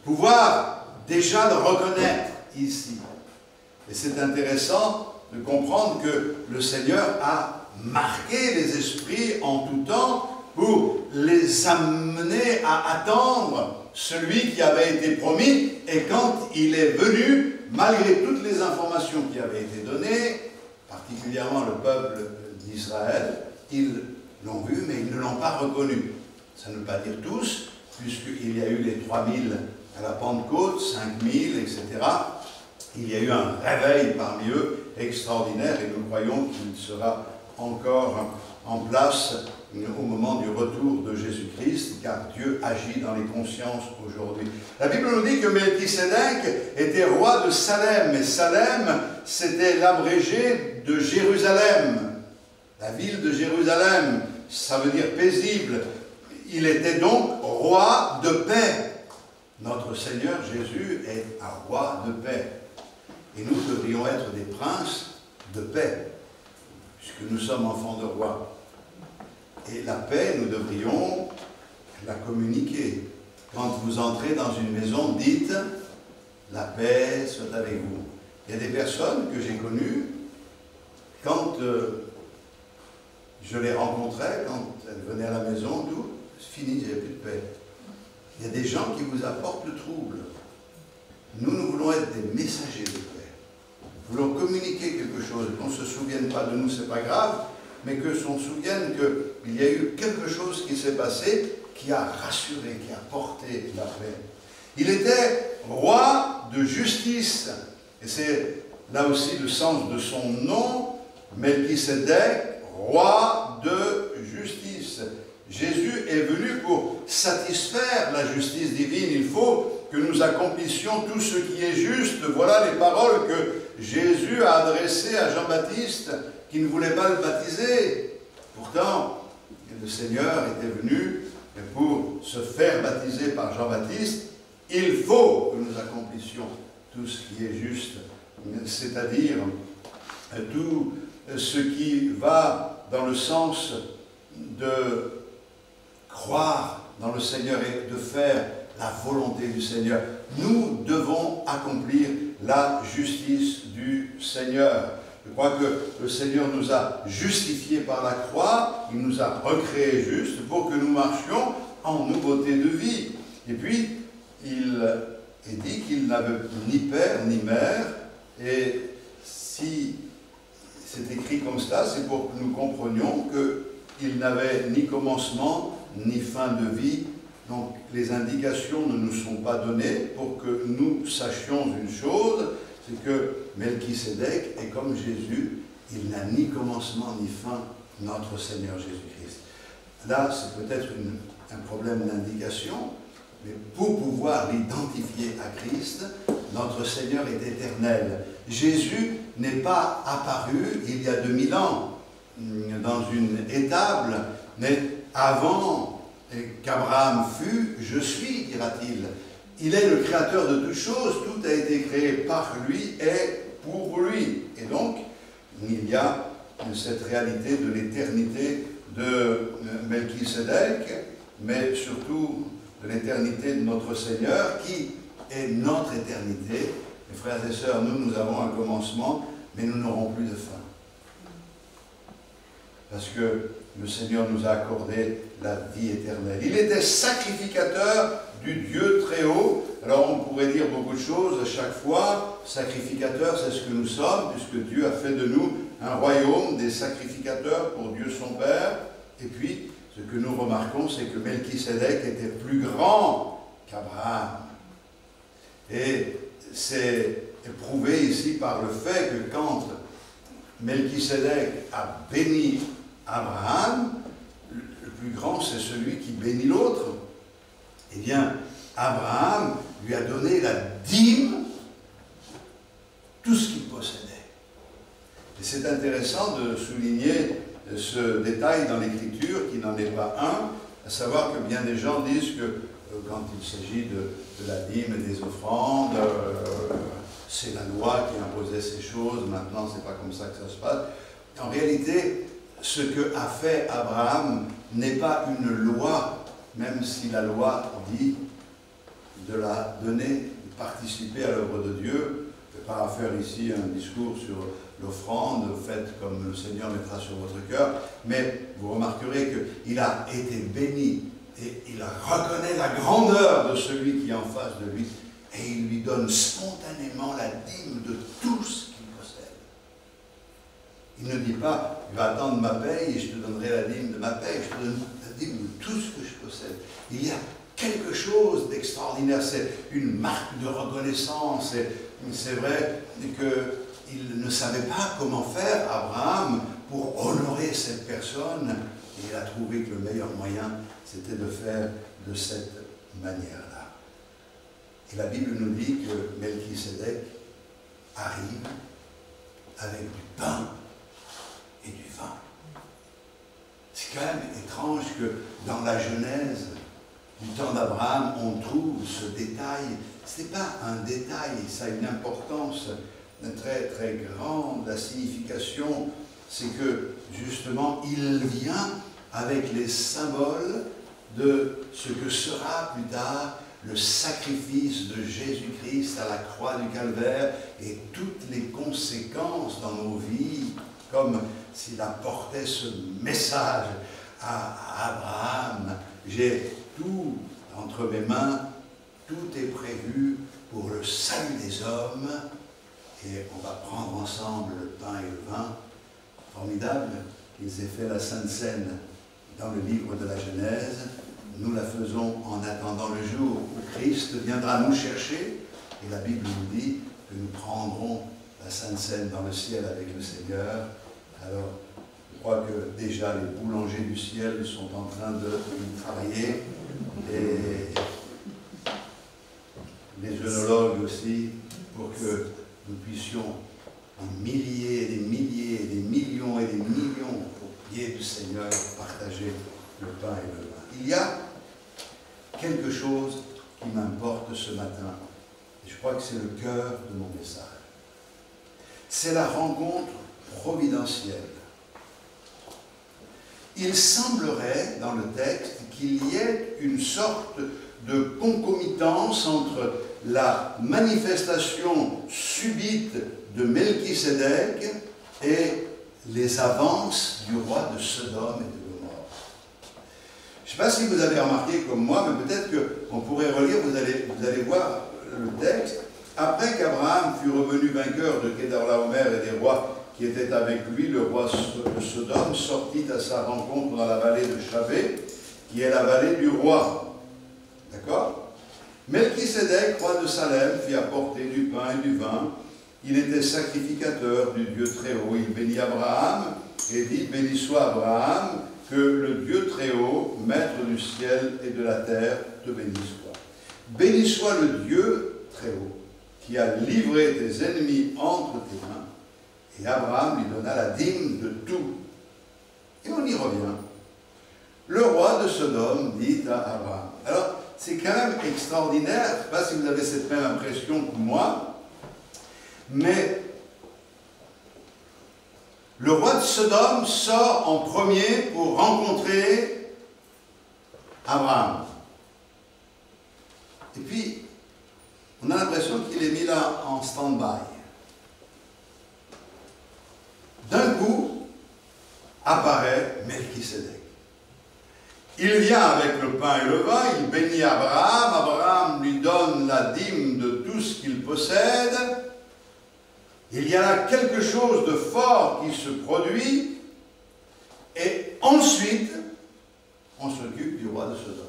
S2: Pouvoir déjà le reconnaître ici. Et c'est intéressant de comprendre que le Seigneur a marqué les esprits en tout temps pour les amener à attendre celui qui avait été promis. Et quand il est venu, malgré toutes les informations qui avaient été données, particulièrement le peuple d'Israël, ils l'ont vu, mais ils ne l'ont pas reconnu. Ça ne veut pas dire tous, puisqu'il y a eu les 3000 à la Pentecôte, 5000, etc. Il y a eu un réveil parmi eux extraordinaire et nous croyons qu'il sera encore en place au moment du retour de Jésus-Christ, car Dieu agit dans les consciences aujourd'hui. La Bible nous dit que Melchisédek était roi de Salem, et Salem, c'était l'abrégé de Jérusalem. La ville de Jérusalem, ça veut dire paisible. Il était donc roi de paix. Notre Seigneur Jésus est un roi de paix. Et nous devrions être des princes de paix, puisque nous sommes enfants de roi. Et la paix, nous devrions la communiquer. quand vous entrez dans une maison, dites « La paix soit avec vous ». Il y a des personnes que j'ai connues, quand je les rencontrais, quand elles venaient à la maison, tout, c'est fini, il n'y avait plus de paix. Il y a des gens qui vous apportent le trouble. Nous voulons être des messagers de paix. Nous voulons communiquer quelque chose. Qu'on ne se souvienne pas de nous, ce n'est pas grave, mais que l'on se souvienne qu'il y a eu quelque chose qui s'est passé qui a rassuré, qui a porté la paix. Il était roi de justice. Et c'est là aussi le sens de son nom, Melchisédek, roi de justice. Jésus est venu pour satisfaire la justice divine. Il faut que nous accomplissions tout ce qui est juste. Voilà les paroles que Jésus a adressées à Jean-Baptiste, qui ne voulait pas le baptiser. Pourtant, le Seigneur était venu pour se faire baptiser par Jean-Baptiste. Il faut que nous accomplissions tout ce qui est juste, c'est-à-dire tout ce qui va dans le sens de croire dans le Seigneur et de faire la volonté du Seigneur. Nous devons accomplir la justice du Seigneur. Je crois que le Seigneur nous a justifiés par la croix, il nous a recréés justes pour que nous marchions en nouveauté de vie. Et puis, il est dit qu'il n'avait ni père ni mère, et si c'est écrit comme ça, c'est pour que nous comprenions qu'il n'avait ni commencement ni fin de vie. Donc les indications ne nous sont pas données pour que nous sachions une chose, c'est que Melchisédek est comme Jésus, il n'a ni commencement ni fin, notre Seigneur Jésus-Christ. Là, c'est peut-être un problème d'indication, mais pour pouvoir l'identifier à Christ, notre Seigneur est éternel. Jésus n'est pas apparu il y a 2000 ans dans une étable, mais avant qu'Abraham fut, je suis, dira-t-il. Il est le créateur de toutes choses, tout a été créé par lui et pour lui. Et donc, il y a cette réalité de l'éternité de Melchisédek, mais surtout de l'éternité de notre Seigneur, qui est notre éternité. Mes frères et sœurs, nous avons un commencement, mais nous n'aurons plus de fin. Parce que le Seigneur nous a accordé la vie éternelle. Il était sacrificateur du Dieu très haut. Alors on pourrait dire beaucoup de choses à chaque fois. Sacrificateur, c'est ce que nous sommes, puisque Dieu a fait de nous un royaume, des sacrificateurs pour Dieu son Père. Et puis, ce que nous remarquons, c'est que Melchisédek était plus grand qu'Abraham. Et c'est prouvé ici par le fait que quand Melchisédek a béni Abraham, le plus grand c'est celui qui bénit l'autre. Eh bien, Abraham lui a donné la dîme, tout ce qu'il possédait. Et c'est intéressant de souligner ce détail dans l'Écriture, qui n'en est pas un, à savoir que bien des gens disent que quand il s'agit de la dîme et des offrandes, c'est la loi qui imposait ces choses, maintenant c'est pas comme ça que ça se passe. En réalité, ce que a fait Abraham n'est pas une loi, même si la loi dit de la donner, de participer à l'œuvre de Dieu. Je ne vais pas faire ici un discours sur l'offrande, faites comme le Seigneur mettra sur votre cœur, mais vous remarquerez qu'il a été béni et il reconnaît la grandeur de celui qui est en face de lui et il lui donne spontanément la dîme de tout ce qu'il possède. Il ne dit pas, tu vas attendre ma paye et je te donnerai la dîme de ma paye, je te donne la dîme de tout ce que je possède. Il y a quelque chose d'extraordinaire, c'est une marque de reconnaissance. C'est vrai qu'il ne savait pas comment faire, Abraham, pour honorer cette personne. Et il a trouvé que le meilleur moyen, c'était de faire de cette manière-là. Et la Bible nous dit que Melchisédek arrive avec du pain et du vin. C'est quand même étrange que dans la Genèse du temps d'Abraham, on trouve ce détail. Ce n'est pas un détail, ça a une importance très très grande. La signification, c'est que justement, il vient avec les symboles de ce que sera plus tard le sacrifice de Jésus-Christ à la croix du Calvaire et toutes les conséquences dans nos vies, comme s'il apportait ce message à Abraham. J'ai tout entre mes mains, tout est prévu pour le salut des hommes, et on va prendre ensemble le pain et le vin. Formidable qu'ils aient fait la Sainte Seine dans le livre de la Genèse. Nous la faisons en attendant le jour où Christ viendra nous chercher, et la Bible nous dit que nous prendrons la Sainte Seine dans le ciel avec le Seigneur. Alors, je crois que déjà les boulangers du ciel sont en train de travailler, et les œnologues aussi, pour que nous puissions, des milliers et des milliers, et des millions et des millions au pied du Seigneur, partager le pain et le vin. Il y a quelque chose qui m'importe ce matin, et je crois que c'est le cœur de mon message. C'est la rencontre providentielle. Il semblerait, dans le texte, qu'il y ait une sorte de concomitance entre la manifestation subite de Melchisédek et les avances du roi de Sodome et de Gomorrhe. Je ne sais pas si vous avez remarqué comme moi, mais peut-être qu'on pourrait relire, vous allez voir le texte. Après qu'Abraham fut revenu vainqueur de Kedorlaomer et des rois qui étaient avec lui, le roi de Sodome sortit à sa rencontre dans la vallée de Chavé, qui est la vallée du roi. D'accord? Melchisédek, roi de Salem, fit apporter du pain et du vin. Il était sacrificateur du Dieu Très-Haut. Il bénit Abraham et dit, béni soit Abraham, que le Dieu Très-Haut, maître du ciel et de la terre, te bénisse soit. Béni soit le Dieu Très-Haut, qui a livré tes ennemis entre tes mains. Et Abraham lui donna la dîme de tout. Et on y revient. Le roi de Sodome dit à Abraham. Alors, c'est quand même extraordinaire, je ne sais pas si vous avez cette même impression que moi, mais le roi de Sodome sort en premier pour rencontrer Abraham. Et puis, on a l'impression qu'il est mis là en stand-by. D'un coup, apparaît Melchisédek. Il vient avec le pain et le vin, il bénit Abraham, Abraham lui donne la dîme de tout ce qu'il possède. Il y a là quelque chose de fort qui se produit, et ensuite, on s'occupe du roi de Sodome.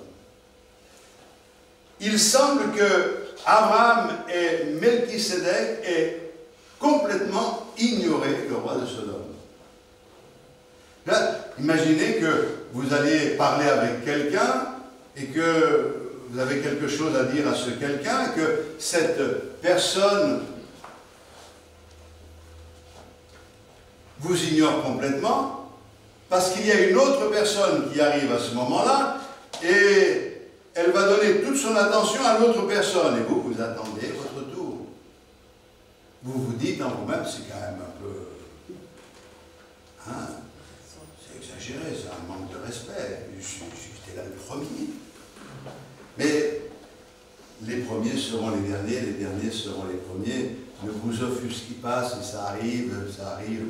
S2: Il semble que Abraham et Melchisédek aient complètement ignoré le roi de Sodome. Là, imaginez que vous allez parler avec quelqu'un et que vous avez quelque chose à dire à ce quelqu'un, que cette personne vous ignore complètement, parce qu'il y a une autre personne qui arrive à ce moment-là, et elle va donner toute son attention à l'autre personne, et vous, vous attendez votre tour. Vous vous dites en vous-même, c'est quand même un peu... Hein, c'est exagéré, c'est un manque de respect. J'étais là le premier. Mais les premiers seront les derniers seront les premiers. Ne vous offusquez pas si ça arrive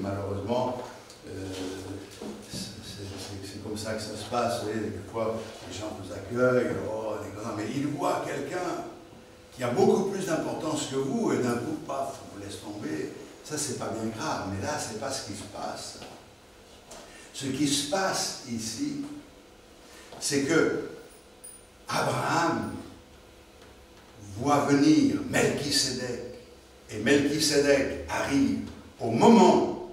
S2: malheureusement. C'est comme ça que ça se passe. Vous voyez, quelquefois, les gens vous accueillent, mais ils voient quelqu'un qui a beaucoup plus d'importance que vous, et d'un coup, paf, vous laisse tomber. Ça, c'est pas bien grave, mais là, c'est pas ce qui se passe. Ce qui se passe ici, c'est que Abraham voit venir Melchisédek, et Melchisédek arrive au moment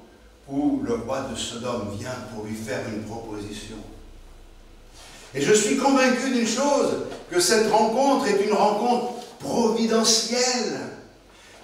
S2: où le roi de Sodome vient pour lui faire une proposition. Et je suis convaincu d'une chose, que cette rencontre est une rencontre providentielle.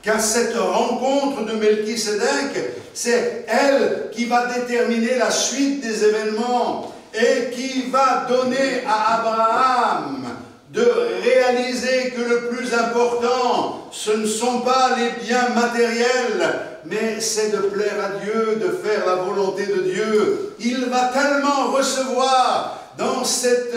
S2: Car cette rencontre de Melchisédek, c'est elle qui va déterminer la suite des événements et qui va donner à Abraham de réaliser que le plus important, ce ne sont pas les biens matériels, mais c'est de plaire à Dieu, de faire la volonté de Dieu. Il va tellement recevoir dans cet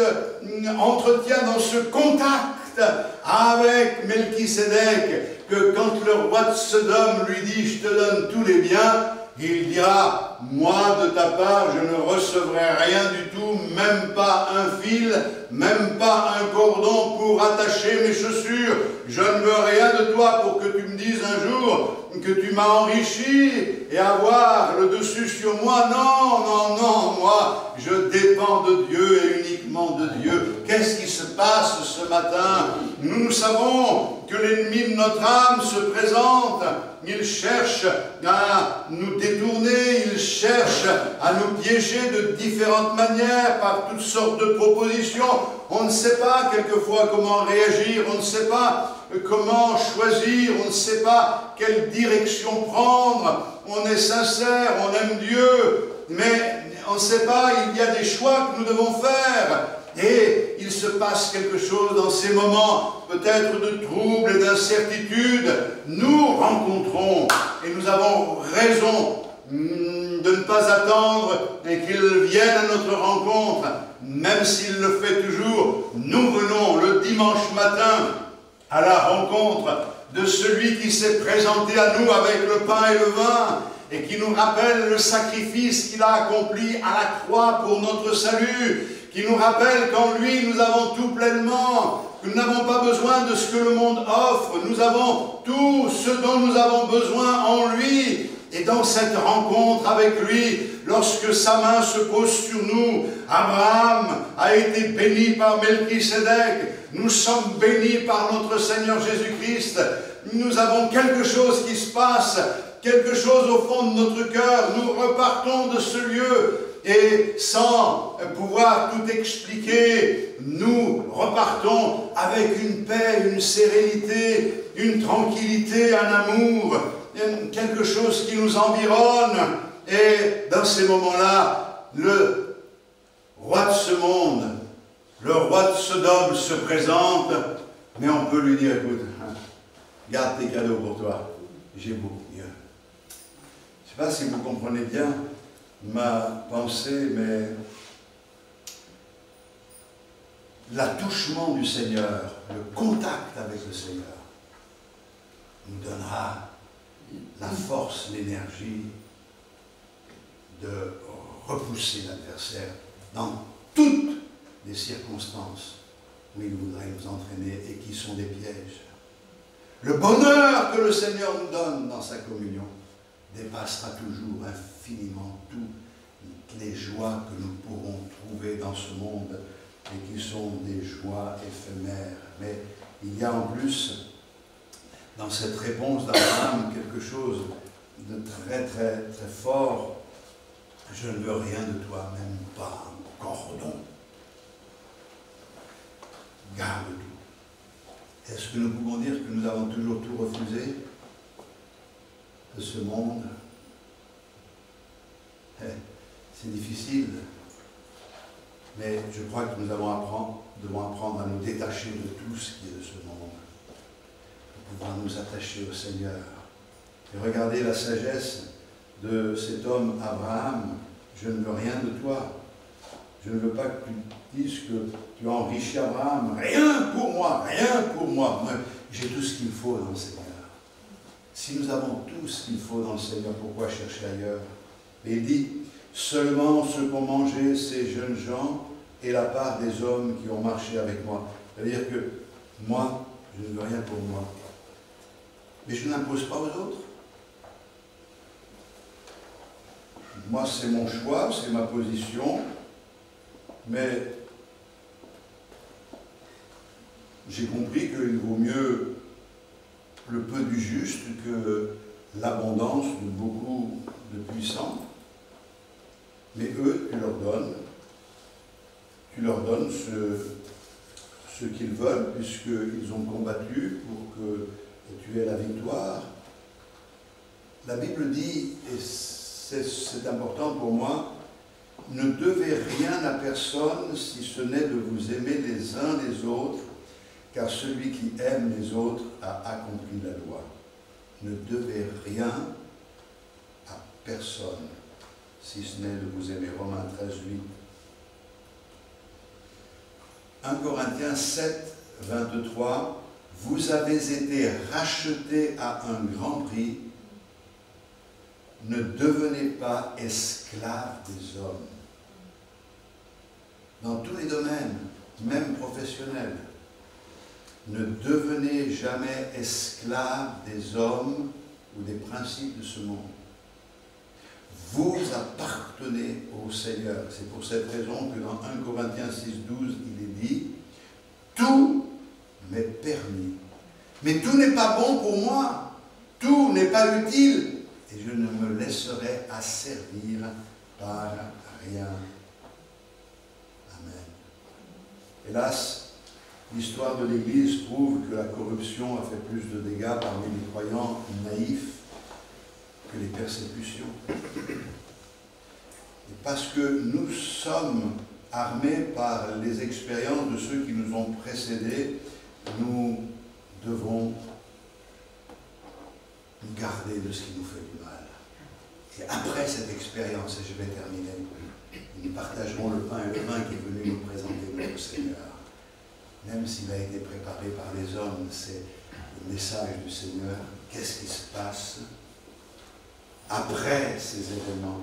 S2: entretien, dans ce contact avec Melchisédek, que quand le roi de Sodome lui dit « Je te donne tous les biens », il dira « Moi, de ta part, je ne recevrai rien du tout, même pas un fil, même pas un cordon pour attacher mes chaussures. Je ne veux rien de toi pour que tu me dises un jour que tu m'as enrichi et avoir le dessus sur moi. Non, non, non, moi, je dépends de Dieu et uniquement de Dieu. » Qu'est-ce qui se passe ce matin? Nous savons que l'ennemi de notre âme se présente. Il cherche à nous détourner, il cherche à nous piéger de différentes manières, par toutes sortes de propositions. On ne sait pas quelquefois comment réagir, on ne sait pas comment choisir, on ne sait pas quelle direction prendre. On est sincère, on aime Dieu, mais on ne sait pas, il y a des choix que nous devons faire. Et il se passe quelque chose dans ces moments, peut-être de trouble et d'incertitude. Nous rencontrons, et nous avons raison de ne pas attendre qu'il vienne à notre rencontre, même s'il le fait toujours. Nous venons le dimanche matin à la rencontre de celui qui s'est présenté à nous avec le pain et le vin, et qui nous rappelle le sacrifice qu'il a accompli à la croix pour notre salut, qui nous rappelle qu'en lui nous avons tout pleinement, que nous n'avons pas besoin de ce que le monde offre, nous avons tout ce dont nous avons besoin en lui. Et dans cette rencontre avec lui, lorsque sa main se pose sur nous, Abraham a été béni par Melchisédek, nous sommes bénis par notre Seigneur Jésus-Christ. Nous avons quelque chose qui se passe, quelque chose au fond de notre cœur. Nous repartons de ce lieu et sans pouvoir tout expliquer, nous repartons avec une paix, une sérénité, une tranquillité, un amour, quelque chose qui nous environne. Et dans ces moments-là, le roi de ce monde, le roi de Sodome se présente, mais on peut lui dire, écoute, garde tes cadeaux pour toi, j'ai beaucoup mieux. Je ne sais pas si vous comprenez bien ma pensée, mais l'attouchement du Seigneur, le contact avec le Seigneur, nous donnera la force, l'énergie de repousser l'adversaire dans toutes les circonstances où il voudrait nous entraîner et qui sont des pièges. Le bonheur que le Seigneur nous donne dans sa communion dépassera toujours infiniment toutes les joies que nous pourrons trouver dans ce monde et qui sont des joies éphémères. Mais il y a en plus dans cette réponse d'Abraham quelque chose de très très très fort. Je ne veux rien de toi, même pas un cordon. Garde tout. Est-ce que nous pouvons dire que nous avons toujours tout refusé de ce monde? C'est difficile, mais je crois que nous devons apprendre à nous détacher de tout ce qui est de ce monde, pour pouvoir nous attacher au Seigneur. Et regardez la sagesse de cet homme Abraham. Je ne veux rien de toi. Je ne veux pas que tu dises que tu as enrichi Abraham. Rien pour moi, rien pour moi. Moi, j'ai tout ce qu'il faut dans le Seigneur. Si nous avons tout ce qu'il faut dans le Seigneur, pourquoi chercher ailleurs? Et il dit, seulement ce qu'ont mangé ces jeunes gens et la part des hommes qui ont marché avec moi. C'est-à-dire que moi, je ne veux rien pour moi. Mais je n'impose pas aux autres. Moi, c'est mon choix, c'est ma position, mais j'ai compris qu'il vaut mieux le peu du juste que l'abondance de beaucoup de puissants. Mais eux, tu leur donnes ce qu'ils veulent, puisqu'ils ont combattu pour que tu aies la victoire. La Bible dit, et c'est important pour moi, ne devez rien à personne si ce n'est de vous aimer les uns les autres, car celui qui aime les autres a accompli la loi. Ne devez rien à personne si ce n'est de vous aimer. Romains 13, 8. 1 Corinthiens 7, 23, « Vous avez été rachetés à un grand prix, ne devenez pas esclaves des hommes. » Dans tous les domaines, même professionnels, ne devenez jamais esclaves des hommes ou des principes de ce monde. Vous appartenez au Seigneur. C'est pour cette raison que dans 1 Corinthiens 6, 12, il est dit « Tout m'est permis, mais tout n'est pas bon pour moi, tout n'est pas utile, et je ne me laisserai asservir par rien. » Amen. Hélas, l'histoire de l'Église prouve que la corruption a fait plus de dégâts parmi les croyants naïfs que les persécutions. Et parce que nous sommes armés par les expériences de ceux qui nous ont précédés, nous devons nous garder de ce qui nous fait du mal. Et après cette expérience, et je vais terminer, nous partagerons le pain et le vin qui est venu nous présenter notre Seigneur. Même s'il a été préparé par les hommes, c'est le message du Seigneur. Qu'est-ce qui se passe après ces événements?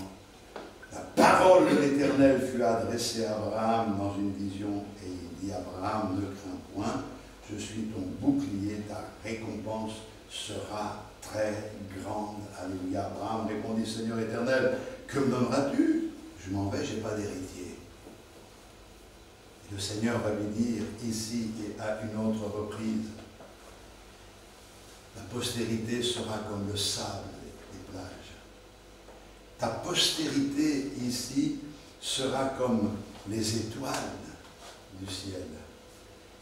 S2: La parole de l'Éternel fut adressée à Abraham dans une vision, et il dit: Abraham, ne crains point, je suis ton bouclier, ta récompense sera très grande. Alléluia. Abraham répondit: Seigneur éternel, que me donneras-tu? Je m'en vais, je n'ai pas d'héritier. Le Seigneur va lui dire ici et à une autre reprise: la postérité sera comme le sable des plages. Ta postérité ici sera comme les étoiles du ciel.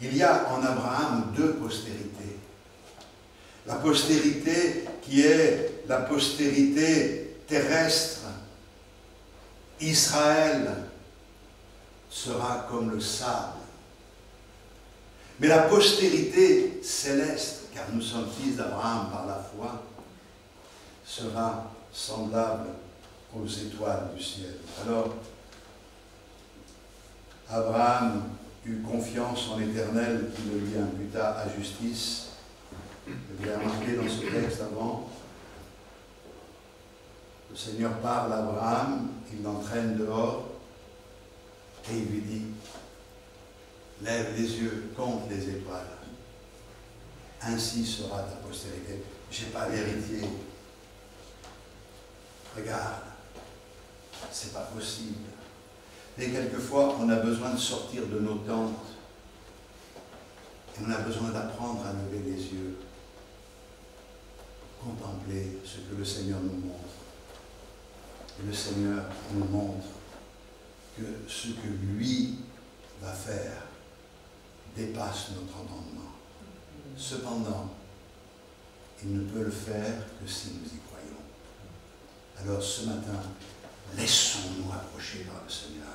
S2: Il y a en Abraham deux postérités. La postérité qui est la postérité terrestre. Israël sera comme le sable. Mais la postérité céleste, car nous sommes fils d'Abraham par la foi, sera semblable aux étoiles du ciel. Alors, Abraham eut confiance en l'Éternel qui le lui imputa à justice. Vous l'avez remarqué dans ce texte avant. Le Seigneur parle à Abraham, il l'entraîne dehors et il lui dit: lève les yeux, compte les étoiles. Ainsi sera ta postérité. Je n'ai pas d'héritier. Regarde, c'est pas possible. Et quelquefois, on a besoin de sortir de nos tentes. Et on a besoin d'apprendre à lever les yeux. Contempler ce que le Seigneur nous montre. Et le Seigneur nous montre que ce que lui va faire dépasse notre entendement. Cependant, il ne peut le faire que si nous y croyons. Alors ce matin, laissons-nous approcher par le Seigneur.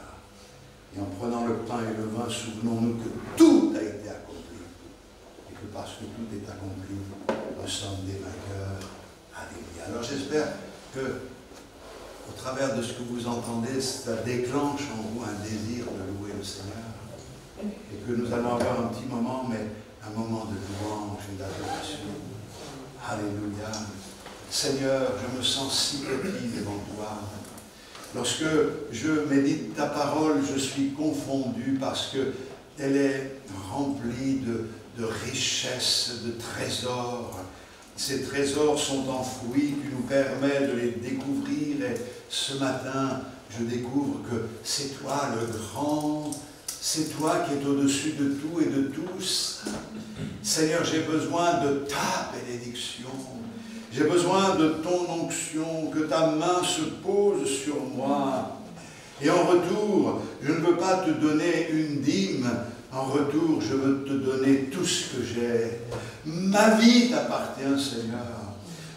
S2: Et en prenant le pain et le vin, souvenons-nous que tout a été accompli. Et que parce que tout est accompli, nous sommes des vainqueurs. Alléluia. Alors j'espère que, au travers de ce que vous entendez, ça déclenche en vous un désir de louer le Seigneur. Et que nous allons avoir un petit moment, mais un moment de louange et d'adoration. Alléluia. Seigneur, je me sens si petit devant toi. Lorsque je médite ta parole, je suis confondu parce qu'elle est remplie de richesses, de trésors. Ces trésors sont enfouis, tu nous permets de les découvrir. Et ce matin, je découvre que c'est toi le grand, c'est toi qui es au-dessus de tout et de tous. Seigneur, j'ai besoin de ta bénédiction. J'ai besoin de ton onction, que ta main se pose sur moi. Et en retour, je ne veux pas te donner une dîme. En retour, je veux te donner tout ce que j'ai. Ma vie t'appartient, Seigneur.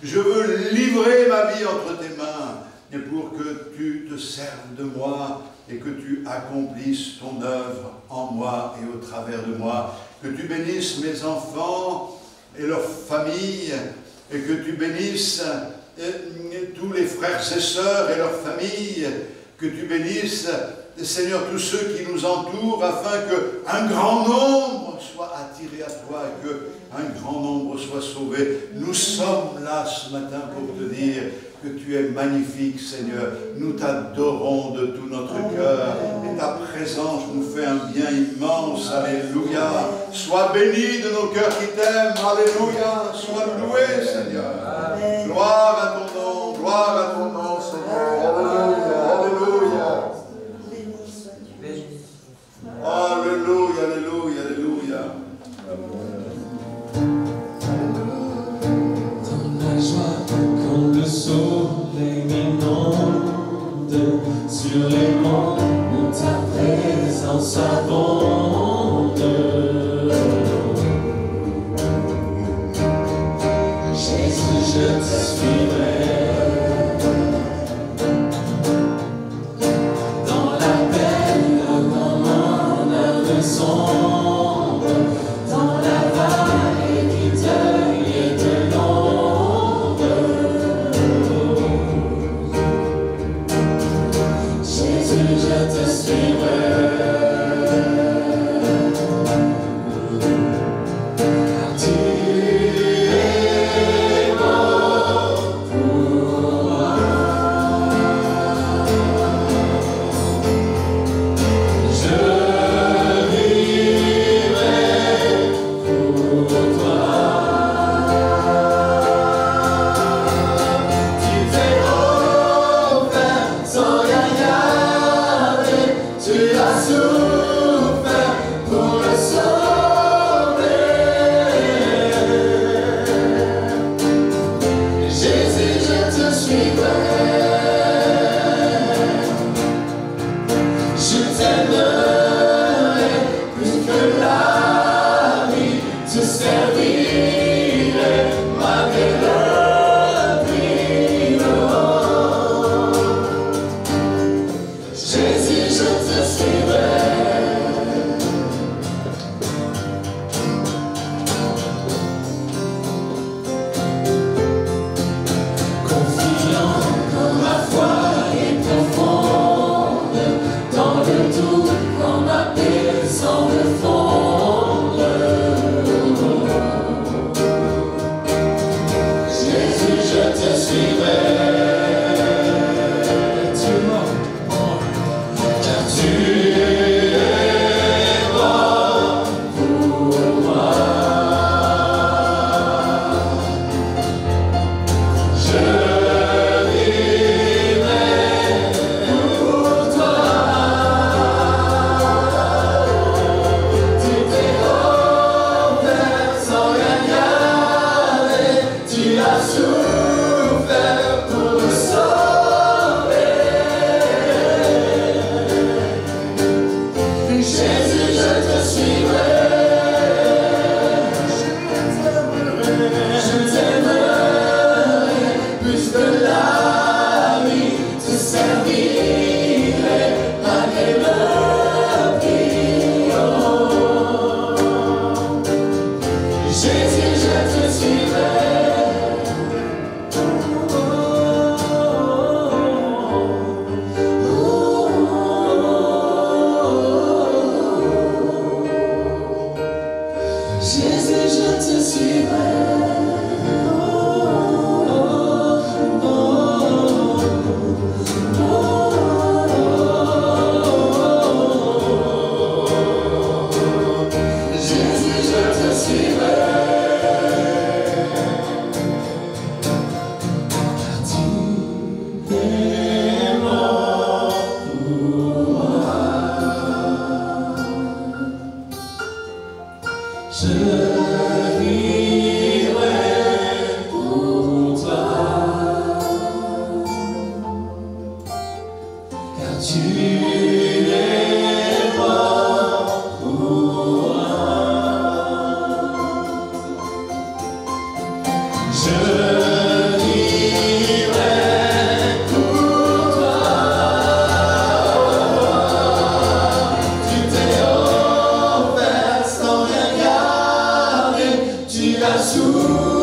S2: Je veux livrer ma vie entre tes mains, et pour que tu te serves de moi et que tu accomplisses ton œuvre en moi et au travers de moi. Que tu bénisses mes enfants et leurs familles, et que tu bénisses tous les frères et sœurs et leurs familles, que tu bénisses Seigneur, tous ceux qui nous entourent, afin qu'un grand nombre soit attiré à toi et qu'un grand nombre soit sauvé. Nous sommes là ce matin pour te dire que tu es magnifique, Seigneur. Nous t'adorons de tout notre cœur et ta présence nous fait un bien immense. Alléluia. Sois béni de nos cœurs qui t'aiment. Alléluia. Sois loué, Seigneur. Gloire à ton nom. Gloire à ton nom, Seigneur. Alléluia. Alléluia. Alléluia, alléluia, alléluia.
S3: Dans la joie, quand le soleil m'inonde sur les monts, où ta présence abonde. Jésus, je te suivrai. Dans la vallée du deuil et de l'ombre, Jésus, je te suivrai. Car tu es mort pour moi. Tu as souffert.